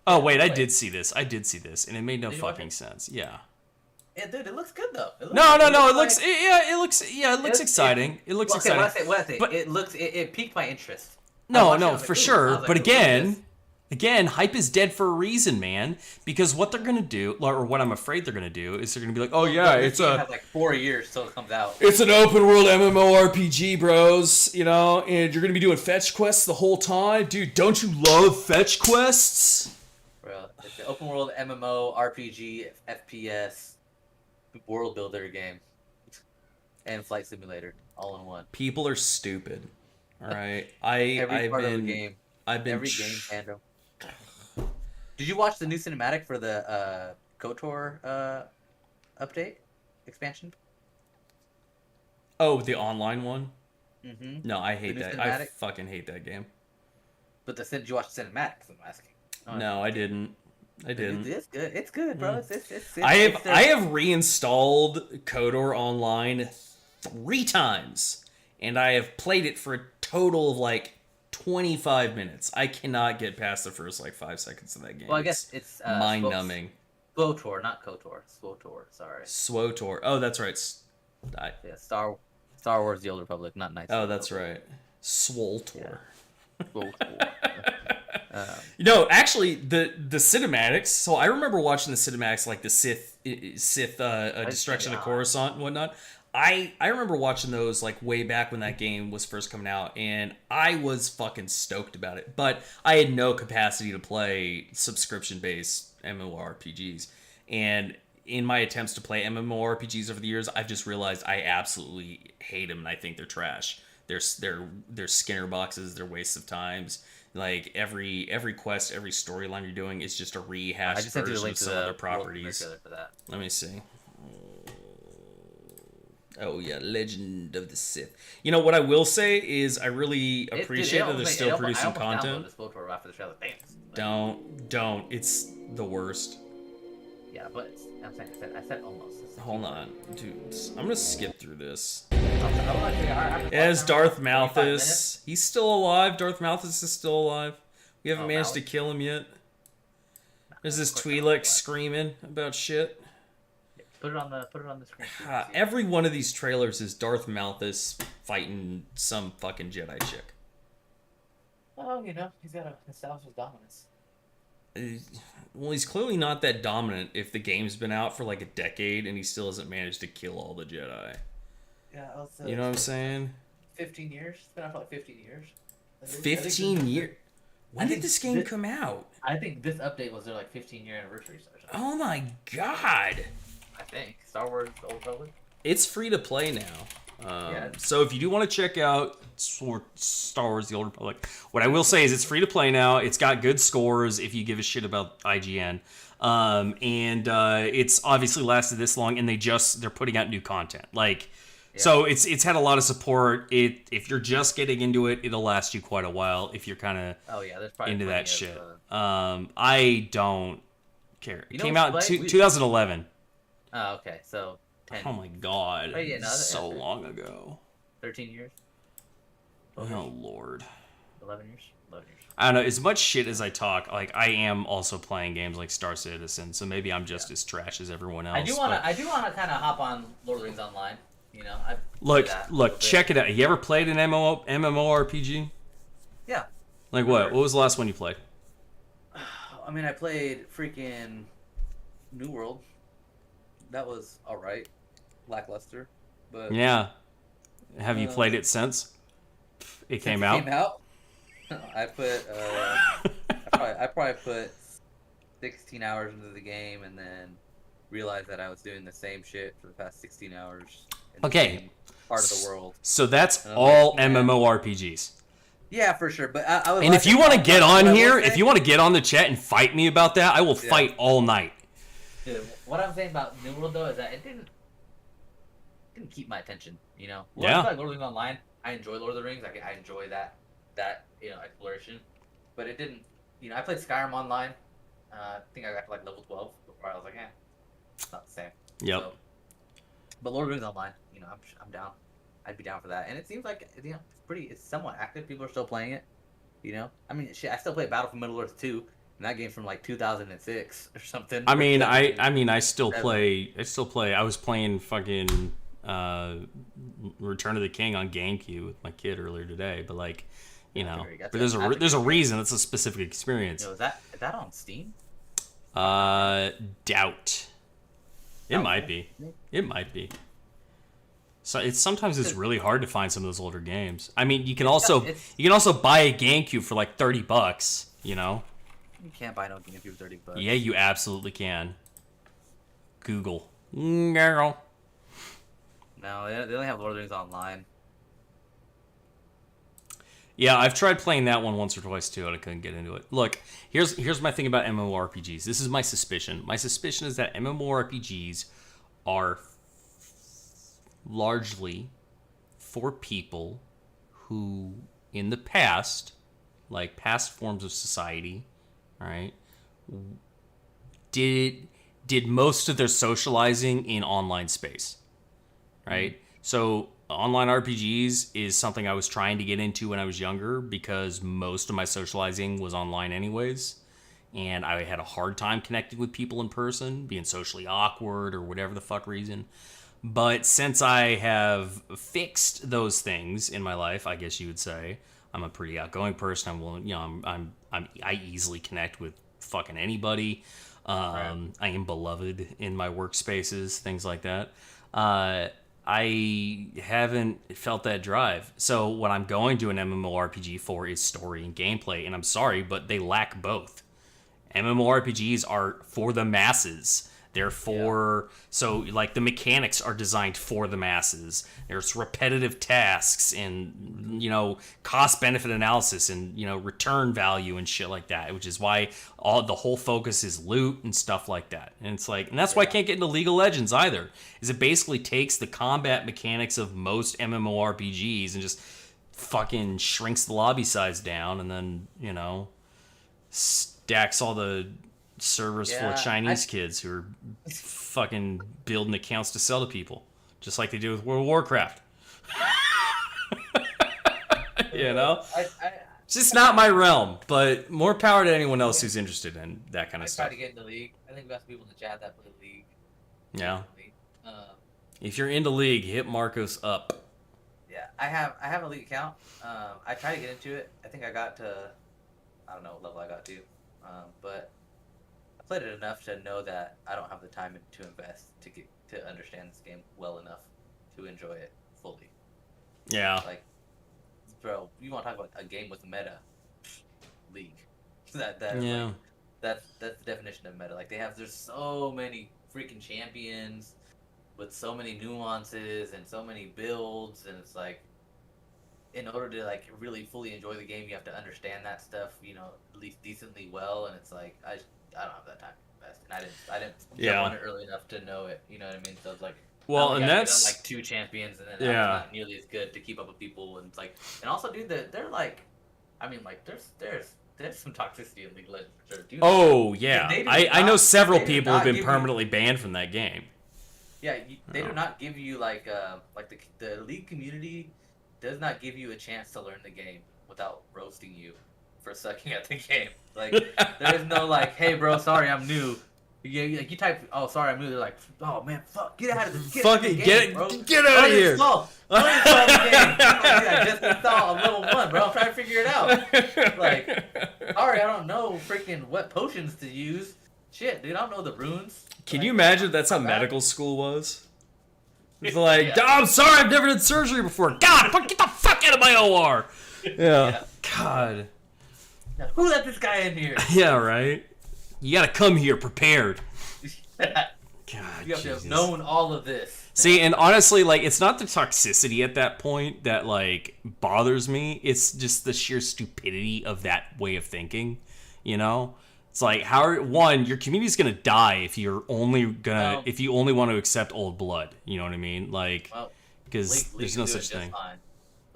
Oh wait, I did see this, and it made no fucking sense. Yeah. Yeah, dude, it looks good though. No. It looks exciting. It looks exciting. What I say, but it piqued my interest. No, for sure. But again, hype is dead for a reason, man. Because what they're gonna do, or what I'm afraid they're gonna do, is they're gonna be like, oh yeah, it's has like 4 years till it comes out. It's an open world MMORPG, bros. You know, and you're gonna be doing fetch quests the whole time, dude. Don't you love fetch quests? Bro, it's an open world MMORPG FPS world builder game and flight simulator all in one. People are stupid. All right, Every game fandom. Did you watch the new cinematic for the KOTOR update expansion? Oh, the online one? Mm-hmm. No, I hate that. Cinematic? I fucking hate that game. But did you watch the cinematic? I'm asking. No, I didn't. It's good. It's good, bro. I have reinstalled KOTOR online 3 times, and I have played it for a total of like 25 minutes. I cannot get past the first like 5 seconds of that game. Well, I guess it's mind-numbing. SWOTOR, not KOTOR. SWOTOR. Sorry. SWOTOR. Oh, that's right. Yeah, Star Wars: The Old Republic, not Knights. Oh, that's right. SWOLTOR. Yeah. SWOLTOR. Actually, the cinematics. So I remember watching the cinematics, like the Sith Destruction of Coruscant and whatnot. I remember watching those like way back when that game was first coming out, and I was fucking stoked about it. But I had no capacity to play subscription-based MMORPGs, and in my attempts to play MMORPGs over the years, I've just realized I absolutely hate them, and I think they're trash. They're Skinner boxes. They're wastes of times. Like every quest, every storyline you're doing is just a rehashed version of some other properties. Let me see. Oh yeah, Legend of the Sith. You know what I will say is I really appreciate that they're still producing content. Don't. It's the worst. Yeah, but I said almost. Hold on, dude. I'm gonna skip through this. As Darth Malthus. He's still alive. Darth Malthus is still alive. We haven't managed to kill him yet. There's this Twi'lek screaming about shit. Put it on the screen. Every one of these trailers is Darth Malthus fighting some fucking Jedi chick. Well, he's got a nostalgia dominance. Well, he's clearly not that dominant if the game's been out for like a decade and he still hasn't managed to kill all the Jedi. Yeah, you know what I'm saying? 15 years? It's been out for like 15 years. 15 years? When did this game come out? I think this update was their like 15-year anniversary. Oh my god! I think. Star Wars: The Old Republic. It's free to play now. So if you do want to check out Star Wars: The Old Republic, what I will say is it's free to play now. It's got good scores if you give a shit about IGN. And it's obviously lasted this long, and they're putting out new content. So it's had a lot of support. If you're just getting into it, it'll last you quite a while. If you're kind of into that shit. I don't care. It came out in 2011. Oh, okay. So 10. Oh my god. Oh, yeah, so long ago. 13 years? Oh lord. 11 years? I don't know. As much shit as I talk, like I am also playing games like Star Citizen, so maybe I'm just as trash as everyone else. I do want to kind of hop on Lord of the Rings Online. You know, I play Look, that a look, little check bit. it out. You ever played an MMORPG? Yeah. Like For what? sure. What was the last one you played? I mean, I played freaking New World. That was all right, lackluster, but Yeah. Have you played uh, it since it since came it came out? out, I put I probably put 16 hours into the game and then realized that I was doing the same shit for the past 16 hours in the Okay. same part of the world, So that's and I was like, all man, MMORPGs. yeah, for sure. But I was And if you watching. want to get What on I will here, if say, you want to get on the chat and fight me about that, I will yeah. fight all night. Dude, what I'm saying about New World though is that it didn't keep my attention. You know, Yeah. like Lord of the Rings Online, I enjoy Lord of the Rings. I enjoy that exploration, but it didn't. You know, I played Skyrim Online. I think I got to like level 12 before I was like, it's not the same. Yep. So, but Lord of the Rings Online, you know, I'm down. I'd be down for that, and it seems like it's somewhat active. People are still playing it. You know, I mean, shit, I still play Battle for Middle Earth 2, and that game's from like 2006 or something. I or mean, 2007. I still play. I was playing fucking Return of the King on GameCube with my kid earlier today. But like, but there's a reason. It's a specific experience. Yo, is that on Steam? Doubt. It might be. It might be. So sometimes it's really hard to find some of those older games. I mean, you can also buy a GameCube for like $30. You know. You can't buy no GameCube for $30. Yeah, you absolutely can. Google. Girl. No, they only have Lord of the Rings Online. Yeah, I've tried playing that one once or twice too, and I couldn't get into it. Look, here's my thing about MMORPGs. This is my suspicion. My suspicion is that MMORPGs are largely for people who, in the past, like past forms of society, right, did most of their socializing in online space, right? So online RPGs is something I was trying to get into when I was younger because most of my socializing was online anyways. And I had a hard time connecting with people in person, being socially awkward or whatever the fuck reason. But since I have fixed those things in my life, I guess you would say, I'm a pretty outgoing person. I'm willing, I easily connect with fucking anybody. Right. I am beloved in my workspaces, things like that. I haven't felt that drive. So what I'm going to an MMORPG for is story and gameplay, and I'm sorry, but they lack both. MMORPGs are for the masses. They're for so like the mechanics are designed for the masses. There's repetitive tasks and cost benefit analysis and return value and shit like that, which is why the whole focus is loot and stuff like that. And it's like, and that's why I can't get into League of Legends either. Is it basically takes the combat mechanics of most MMORPGs and just fucking shrinks the lobby size down and then stacks all the servers full of Chinese kids who are fucking building accounts to sell to people, just like they do with World of Warcraft. It's just not my realm, but more power to anyone else who's interested in that kind of stuff. I try to get into League. I think we got some people in the chat that play League. Yeah. If you're into League, hit Marcos up. Yeah, I have a League account. I try to get into it. I think I got to, I don't know what level I got to, but I played it enough to know that I don't have the time to invest to understand this game well enough to enjoy it fully. Yeah. Like, bro, you want to talk about a game with meta? League. That's the definition of meta. Like there's so many freaking champions with so many nuances and so many builds, and it's like, in order to like really fully enjoy the game, you have to understand that stuff, at least decently well. And it's like I don't have that time to invest, and I didn't jump on it early enough to know it. You know what I mean? So it's like, well, and that's like 2 champions, and then I'm not nearly as good to keep up with people. And it's like, and also, dude, they're like, I mean, like there's some toxicity in League of Legends for sure. Dude, I know several people who've been permanently banned from that game. Yeah, they do not give you like the League community does not give you a chance to learn the game without roasting you for sucking at the game. Like there is no like, hey bro, sorry I'm new. Yeah, like you type, oh sorry, I moved. They're like, oh man, fuck, get out of this. Fucking game, bro. get out of here. Uninstall the game. I just installed a level 1, bro. I'm trying to figure it out. Like, sorry, I don't know freaking what potions to use. Shit, dude, I don't know the runes. Can Like, you imagine that's how medical school was? It's like, oh, I'm sorry, I've never done surgery before. God, get the fuck out of my OR. Yeah. God. Now, who let this guy in here? Yeah, right? You gotta come here prepared. God, you have to have known all of this. See, and honestly, like, it's not the toxicity at that point that, like, bothers me. It's just the sheer stupidity of that way of thinking, you know? It's like, your community's gonna die if you're only gonna, if you only want to accept old blood. You know what I mean? Like, because there's no such thing. Fine,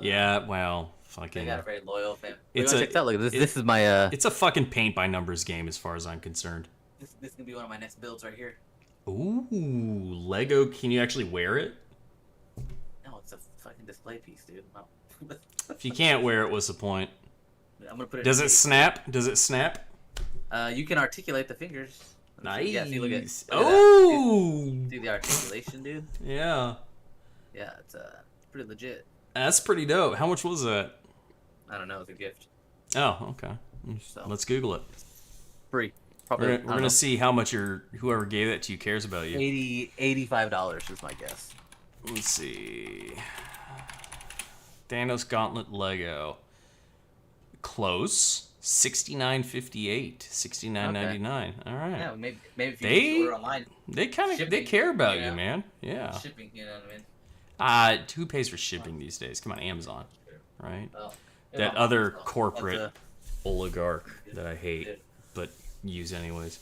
yeah, well, fucking. They got a very loyal family. Check that. Look, this is my. It's a fucking paint by numbers game as far as I'm concerned. This is gonna be one of my next builds right here. Ooh, Lego. Can you actually wear it? No, it's a fucking display piece, dude. No. If you can't wear it, what's the point? I'm gonna put it. Does it snap? Does it snap? You can articulate the fingers. Nice. Yeah, see, look at see the articulation, dude. Yeah. Yeah, it's pretty legit. That's pretty dope. How much was that? I don't know. It's a gift. Oh, okay. So, let's Google it. Free. Probably. We're gonna see how much whoever gave that to you cares about you. $85 is my guess. Let's see. Thanos Gauntlet Lego. Close. $69.58, $69.99. All right. Yeah, maybe if you order online. They care about you, man. Yeah. Shipping, you know what I mean? Who pays for shipping these days? Come on, Amazon, right? Well, that other corporate oligarch that I hate, but use anyways.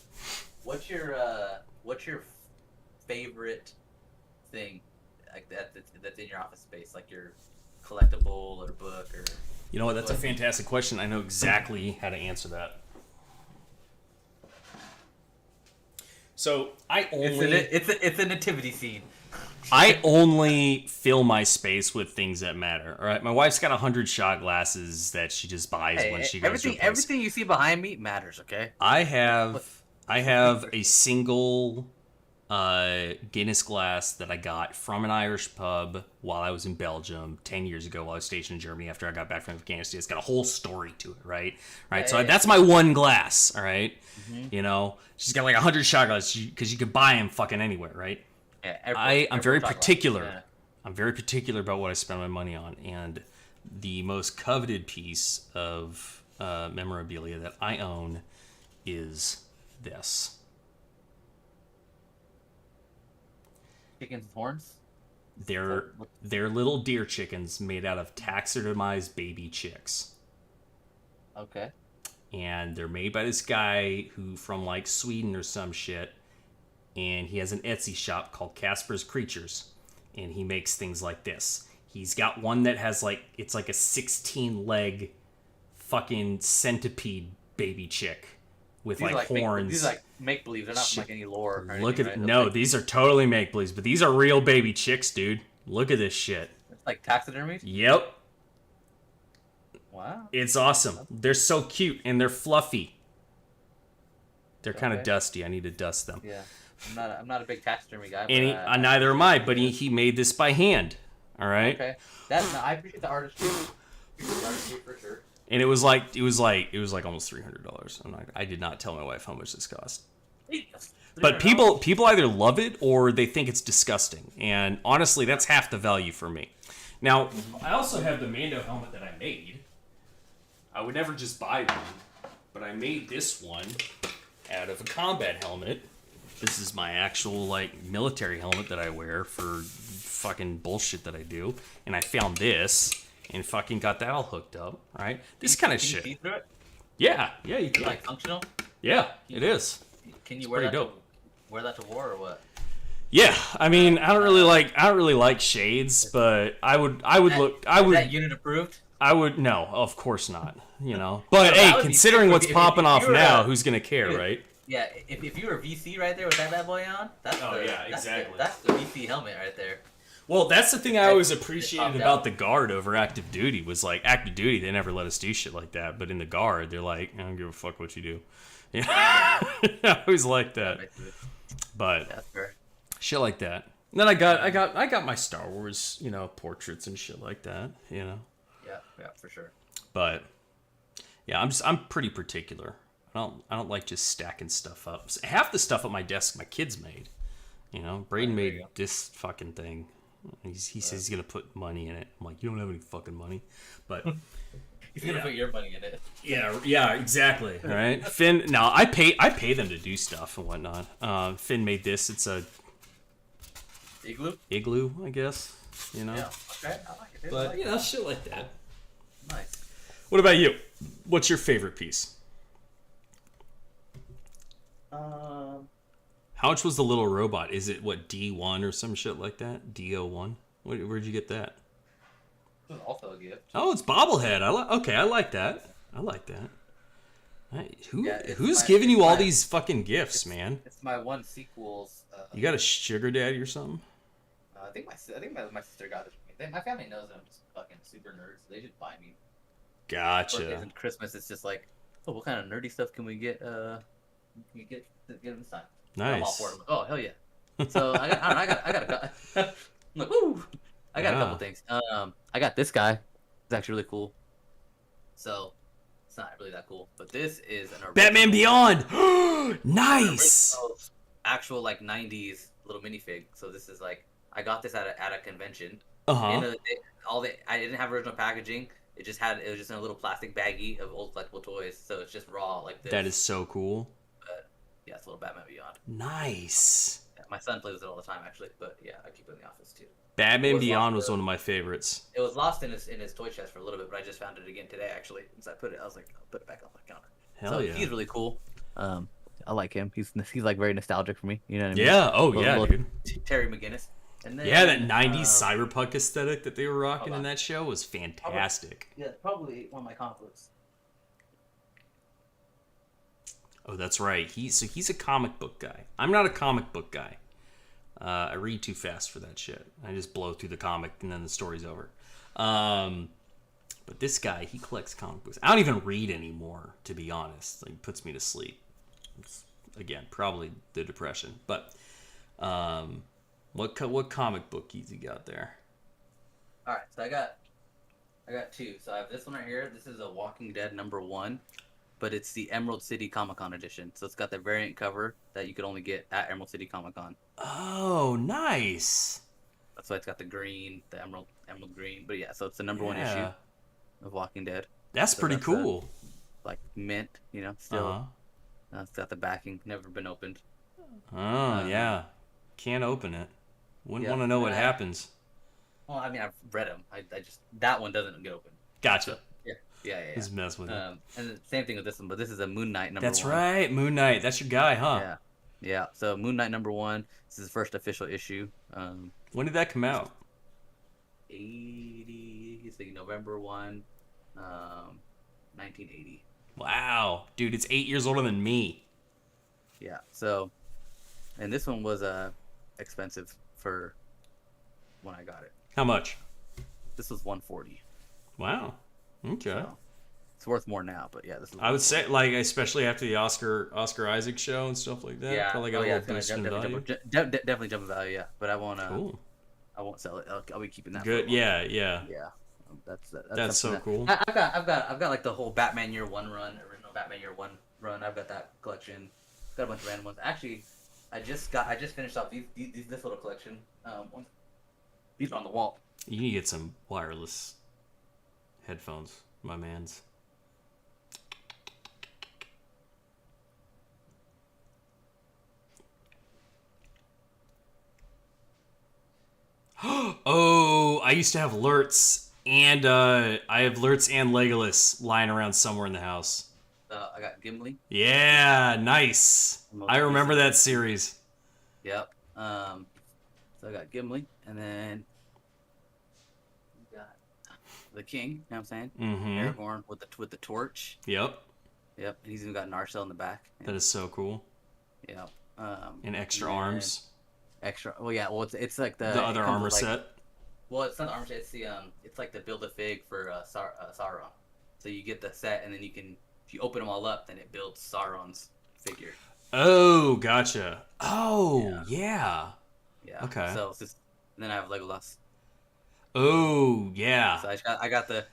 What's your favorite thing like that's in your office space, like your collectible or book or? You know what? That's a fantastic question. I know exactly how to answer that. So it's a nativity scene. I only fill my space with things that matter. All right, my wife's got 100 shot glasses that she just buys when she goes to a place. Everything you see behind me matters. Okay. I have a single Guinness glass that I got from an Irish pub while I was in Belgium 10 years ago while I was stationed in Germany after I got back from Afghanistan. It's got a whole story to it, right? So that's my one glass, all right? Mm-hmm. You know, she's got like 100 shot glasses because you could buy them fucking anywhere, right? Yeah, I'm very particular. Yeah. I'm very particular about what I spend my money on, and the most coveted piece of memorabilia that I own is this. Chickens with horns? They're little deer chickens made out of taxidermized baby chicks. Okay. And they're made by this guy who from like Sweden or some shit, and he has an Etsy shop called Casper's Creatures, and he makes things like this. He's got one that has it's like a 16-leg fucking centipede baby chick with horns. These are like make-believe. They're not like any lore. Or Look anything, at no, these are totally make-believes, but these are real baby chicks, dude. Look at this shit. It's like taxidermies? Yep. Wow. It's awesome. They're so cute and they're fluffy. They're kind of dusty. I need to dust them. Yeah. I'm not a big taxidermy guy. And neither am I, but he made this by hand. All right. Okay. I appreciate the artistry. For sure. And it was like almost $300. I did not tell my wife how much this cost. But people either love it or they think it's disgusting. And honestly, that's half the value for me. Now, I also have the Mando helmet that I made. I would never just buy one, but I made this one out of a combat helmet. This is my actual military helmet that I wear for fucking bullshit that I do. And I found this and fucking got that all hooked up, right? This kind of shit. Can you see through it? Yeah, you can. Functional? Yeah, it is. Can you wear that to war or what? Yeah, I mean, I don't really like shades, but I would look. Is that unit approved? No, of course not. You know, but hey, considering what's popping off now, who's gonna care, right? Yeah, if you were VC right there with that bad boy on, exactly. That's the VC helmet right there. Well, that's the thing I always appreciated about the Guard over active duty was active duty, they never let us do shit like that, but in the Guard, they're like, I don't give a fuck what you do. Yeah, I always like Yeah, that. basically. But Yeah, that's fair. shit like that. And then I got my Star Wars, portraits and shit like that. Yeah, yeah, for sure. But yeah, I'm pretty particular. I don't like just stacking stuff up. Half the stuff at my desk my kids made. Braden There you made go. this fucking thing. He says he's gonna put money in it. I'm like, you don't have any fucking money, but He's gonna put your money in it. yeah, exactly. All right, Finn. Now I pay them to do stuff and whatnot. Finn made this. It's a Igloo? I guess. Yeah. Okay, I like it. Dude. I But like it. shit like that. Nice. What about you? What's your favorite piece? Um, How much was the little robot? Is it D1 or some shit like that? DO1? Where'd you get that? it was also a gift. Oh, it's bobblehead. Okay, I like that. I like that. Hey, Yeah, who's it's giving you all my- these fucking gifts, man? It's my one sequels. You got a sugar daddy or something? I think my sister got it for me. My family knows I'm just fucking super nerds. So they just buy me. Birthdays Gotcha. and Christmas, it's just like, oh, what kind of nerdy stuff can we get? Can we get this time? I'm all Nice. for it. Oh hell yeah! So I got I'm like, woo! I got a couple Yeah. things. I got this guy. It's actually really cool. So it's not really that cool, but this is an Batman original- Beyond! Nice! original actual like '90s little minifig. So this is like I got this at a convention. Uh-huh. I didn't have original packaging. It was just in a little plastic baggie of old collectible toys. So it's just raw like this. That is so cool. But yeah, it's a little Batman Beyond. Nice. Yeah, my son plays with it all the time actually. But yeah, I keep it in the office too. Batman was Beyond lost was for- one of my favorites. It was lost in his toy chest for a little bit, but I just found it again today actually. Since I was like, I'll put it back on my counter. Hell So yeah. he's really cool. I like him. He's like very nostalgic for me. You know what I mean? Yeah, oh Little- yeah, little dude. Terry McGinnis. And then, Yeah, that 90s cyberpunk aesthetic that they were rocking hold in on. that show was fantastic. Yeah, probably one of my comic books. Oh, that's right. He's a comic book guy. I'm not a comic book guy. I read too fast for that shit. I just blow through the comic and then the story's over. But this guy, he collects comic books. I don't even read anymore, to be honest. Like, it puts me to sleep. Again, probably the depression. But what comic book you got there? All right, so I got two. So I have this one right here. This is a Walking Dead #1, but it's the Emerald City Comic Con edition. So it's got the variant cover that you could only get at Emerald City Comic Con. Oh, nice. That's why it's got the green, the emerald green. But yeah, so it's the #1 Yeah. issue of Walking Dead. That's So pretty that's, cool. Like mint, still. Uh-huh. It's got the backing, never been opened. Oh, yeah. Can't open it. Wouldn't Yeah, want to know what uh, happens. Well, I mean, I've read them. I just that one doesn't get open. Gotcha. Yeah. Just mess with it. And the same thing with this one, but this is a Moon Knight #1. That's right. Moon Knight. That's your guy, huh? Yeah. So Moon Knight #1. This is the first official issue. When did that come out? 80. It's like November 1, 1980. Wow. Dude, it's 8 years older than me. Yeah. So, and this one was expensive for when I got it. How much? This was 140. Wow. Okay. So, it's worth more now, but yeah, this is. I would say, like, especially after the Oscar Isaac show and stuff like that. Yeah. Probably got a it's little gonna boost in value. definitely jump in value. Yeah, but I won't. Cool. I won't sell it. I'll be keeping that. Good. For a while. Yeah. Yeah. That's That's so something cool. I've got like the whole Batman Year One run, original Batman Year One run. I've got that collection. Got a bunch of random ones. Actually, I just finished off this little collection. These are on the wall. You need to get some wireless headphones, my mans. Oh, I used to have Lurtz, and I have Lurtz and Legolas lying around somewhere in the house. I got Gimli. Yeah, nice. Most I remember recent. that series. Yep. So I got Gimli, and then we got the King. You know what I'm saying? Mm-hmm. Aragorn with the torch. Yep, Yep. And he's even got Narsil in the back. that is so cool. Yep. And extra then arms. Extra. Well, yeah. Well, it's like The it other comes armor with, like, set. Well, it's not the armor set. It's the it's like the Build-A-Fig for Sauron. So you get the set, and then if you open them all up, then it builds Sauron's figure. Oh, gotcha. Oh, yeah. Yeah. Okay. So it's just, and then I have Legolas. Oh, yeah. So I got the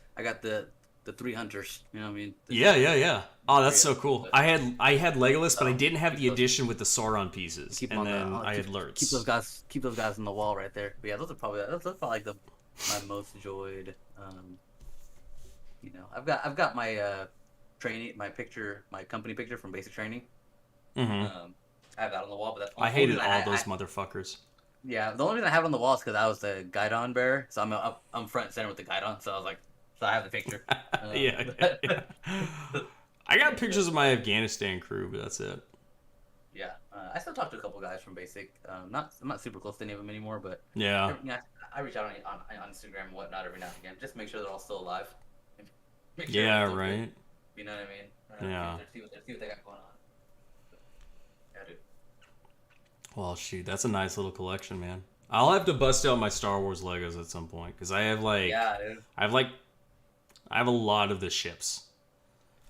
three hunters. You know what I mean? Yeah, yeah, yeah. Oh, that's Three of so them. cool. But, I had Legolas, but I so didn't have keep the those edition with the Sauron pieces, keep them and on the then I had keep Lurtz. keep those guys on the wall right there. But yeah, those are probably like the my most enjoyed. You know, I've got my training my company picture from basic training. Mm-hmm. I have that on the wall, but that's the I only hated reason all those motherfuckers. yeah, the only reason I have it on the wall is because I was the guidon bearer, so I'm front and center with the guidon, so I was like, so I have the picture. Yeah, yeah. I got pictures of my Afghanistan crew, but that's it. Yeah, I still talk to a couple guys from basic. I'm not super close to any of them anymore, but Yeah. I reach out on Instagram and whatnot every now and again, just to make sure they're all still alive. Make sure Yeah, everyone's still right. good. You know what I mean? Yeah. See what they got going on. Yeah, dude. Well, shoot, that's a nice little collection, man. I'll have to bust out my Star Wars Legos at some point because I have Yeah, dude. I have a lot of the ships.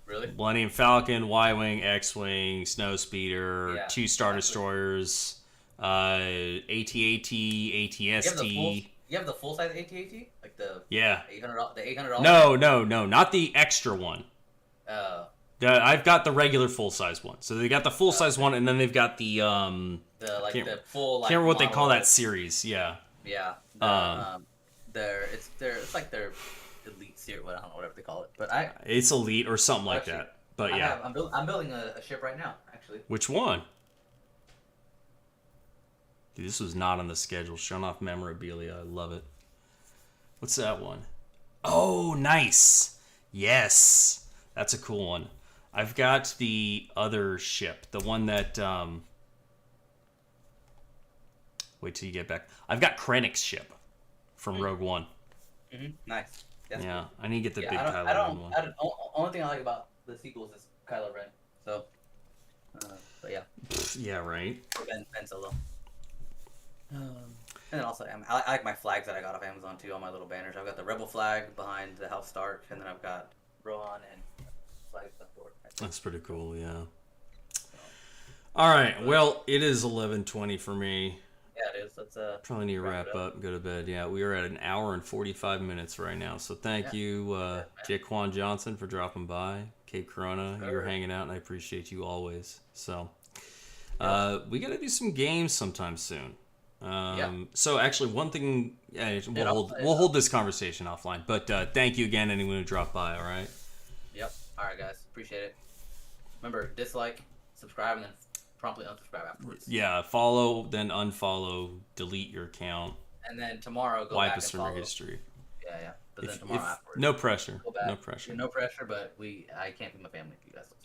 Really? Millennium Falcon, Y-wing, X-wing, Snowspeeder, Yeah, 2 Star that's Destroyers, AT-AT, ATST. You have the full size AT-AT, like the Yeah. $800. No, not the extra one. Uh, I've got the regular full size one. So they got the full size one, and then they've got the the full like. can't remember what they call model. that series. Yeah. Yeah. It's like their elite series, I don't know whatever they call it, but It's elite or something like Actually, that. But yeah. I'm building a ship right now, actually. Which one? Dude, this was not on the schedule. Showing off memorabilia. I love it. What's that one? Oh, nice. Yes. That's a cool one. I've got the other ship. The one that... Wait till you get back. I've got Krennic's ship from Rogue One. Mm-hmm. Nice. That's Yeah, cool. I need to get the big I Kylo Ren one. only thing I like about the sequels is Kylo Ren. So, but yeah, Yeah, right. Ben Solo. And then also, I like my flags that I got off Amazon too, all my little banners. I've got the Rebel flag behind the House Stark, and then I've got Rohan and flags left forward. That's pretty cool, yeah. All right, well, it is 11:20 for me. Yeah, it is. Let's Probably need to wrap up and go to bed. Yeah, we are at an hour and 45 minutes right now. So thank you, Jaquan Johnson, for dropping by. Cape Corona, you're hanging out, and I appreciate you always. So we got to do some games sometime soon. So actually, one thing, we'll hold this conversation offline. But thank you again, anyone who dropped by. All right. Yep. All right, guys. Appreciate it. Remember, dislike, subscribe, and then promptly unsubscribe afterwards. Yeah, follow, then unfollow, delete your account. And then tomorrow, go wipe back us and from follow. your history. Yeah. But then tomorrow afterwards. No pressure. Go back. No pressure. No pressure, but I can't be my family if you guys don't.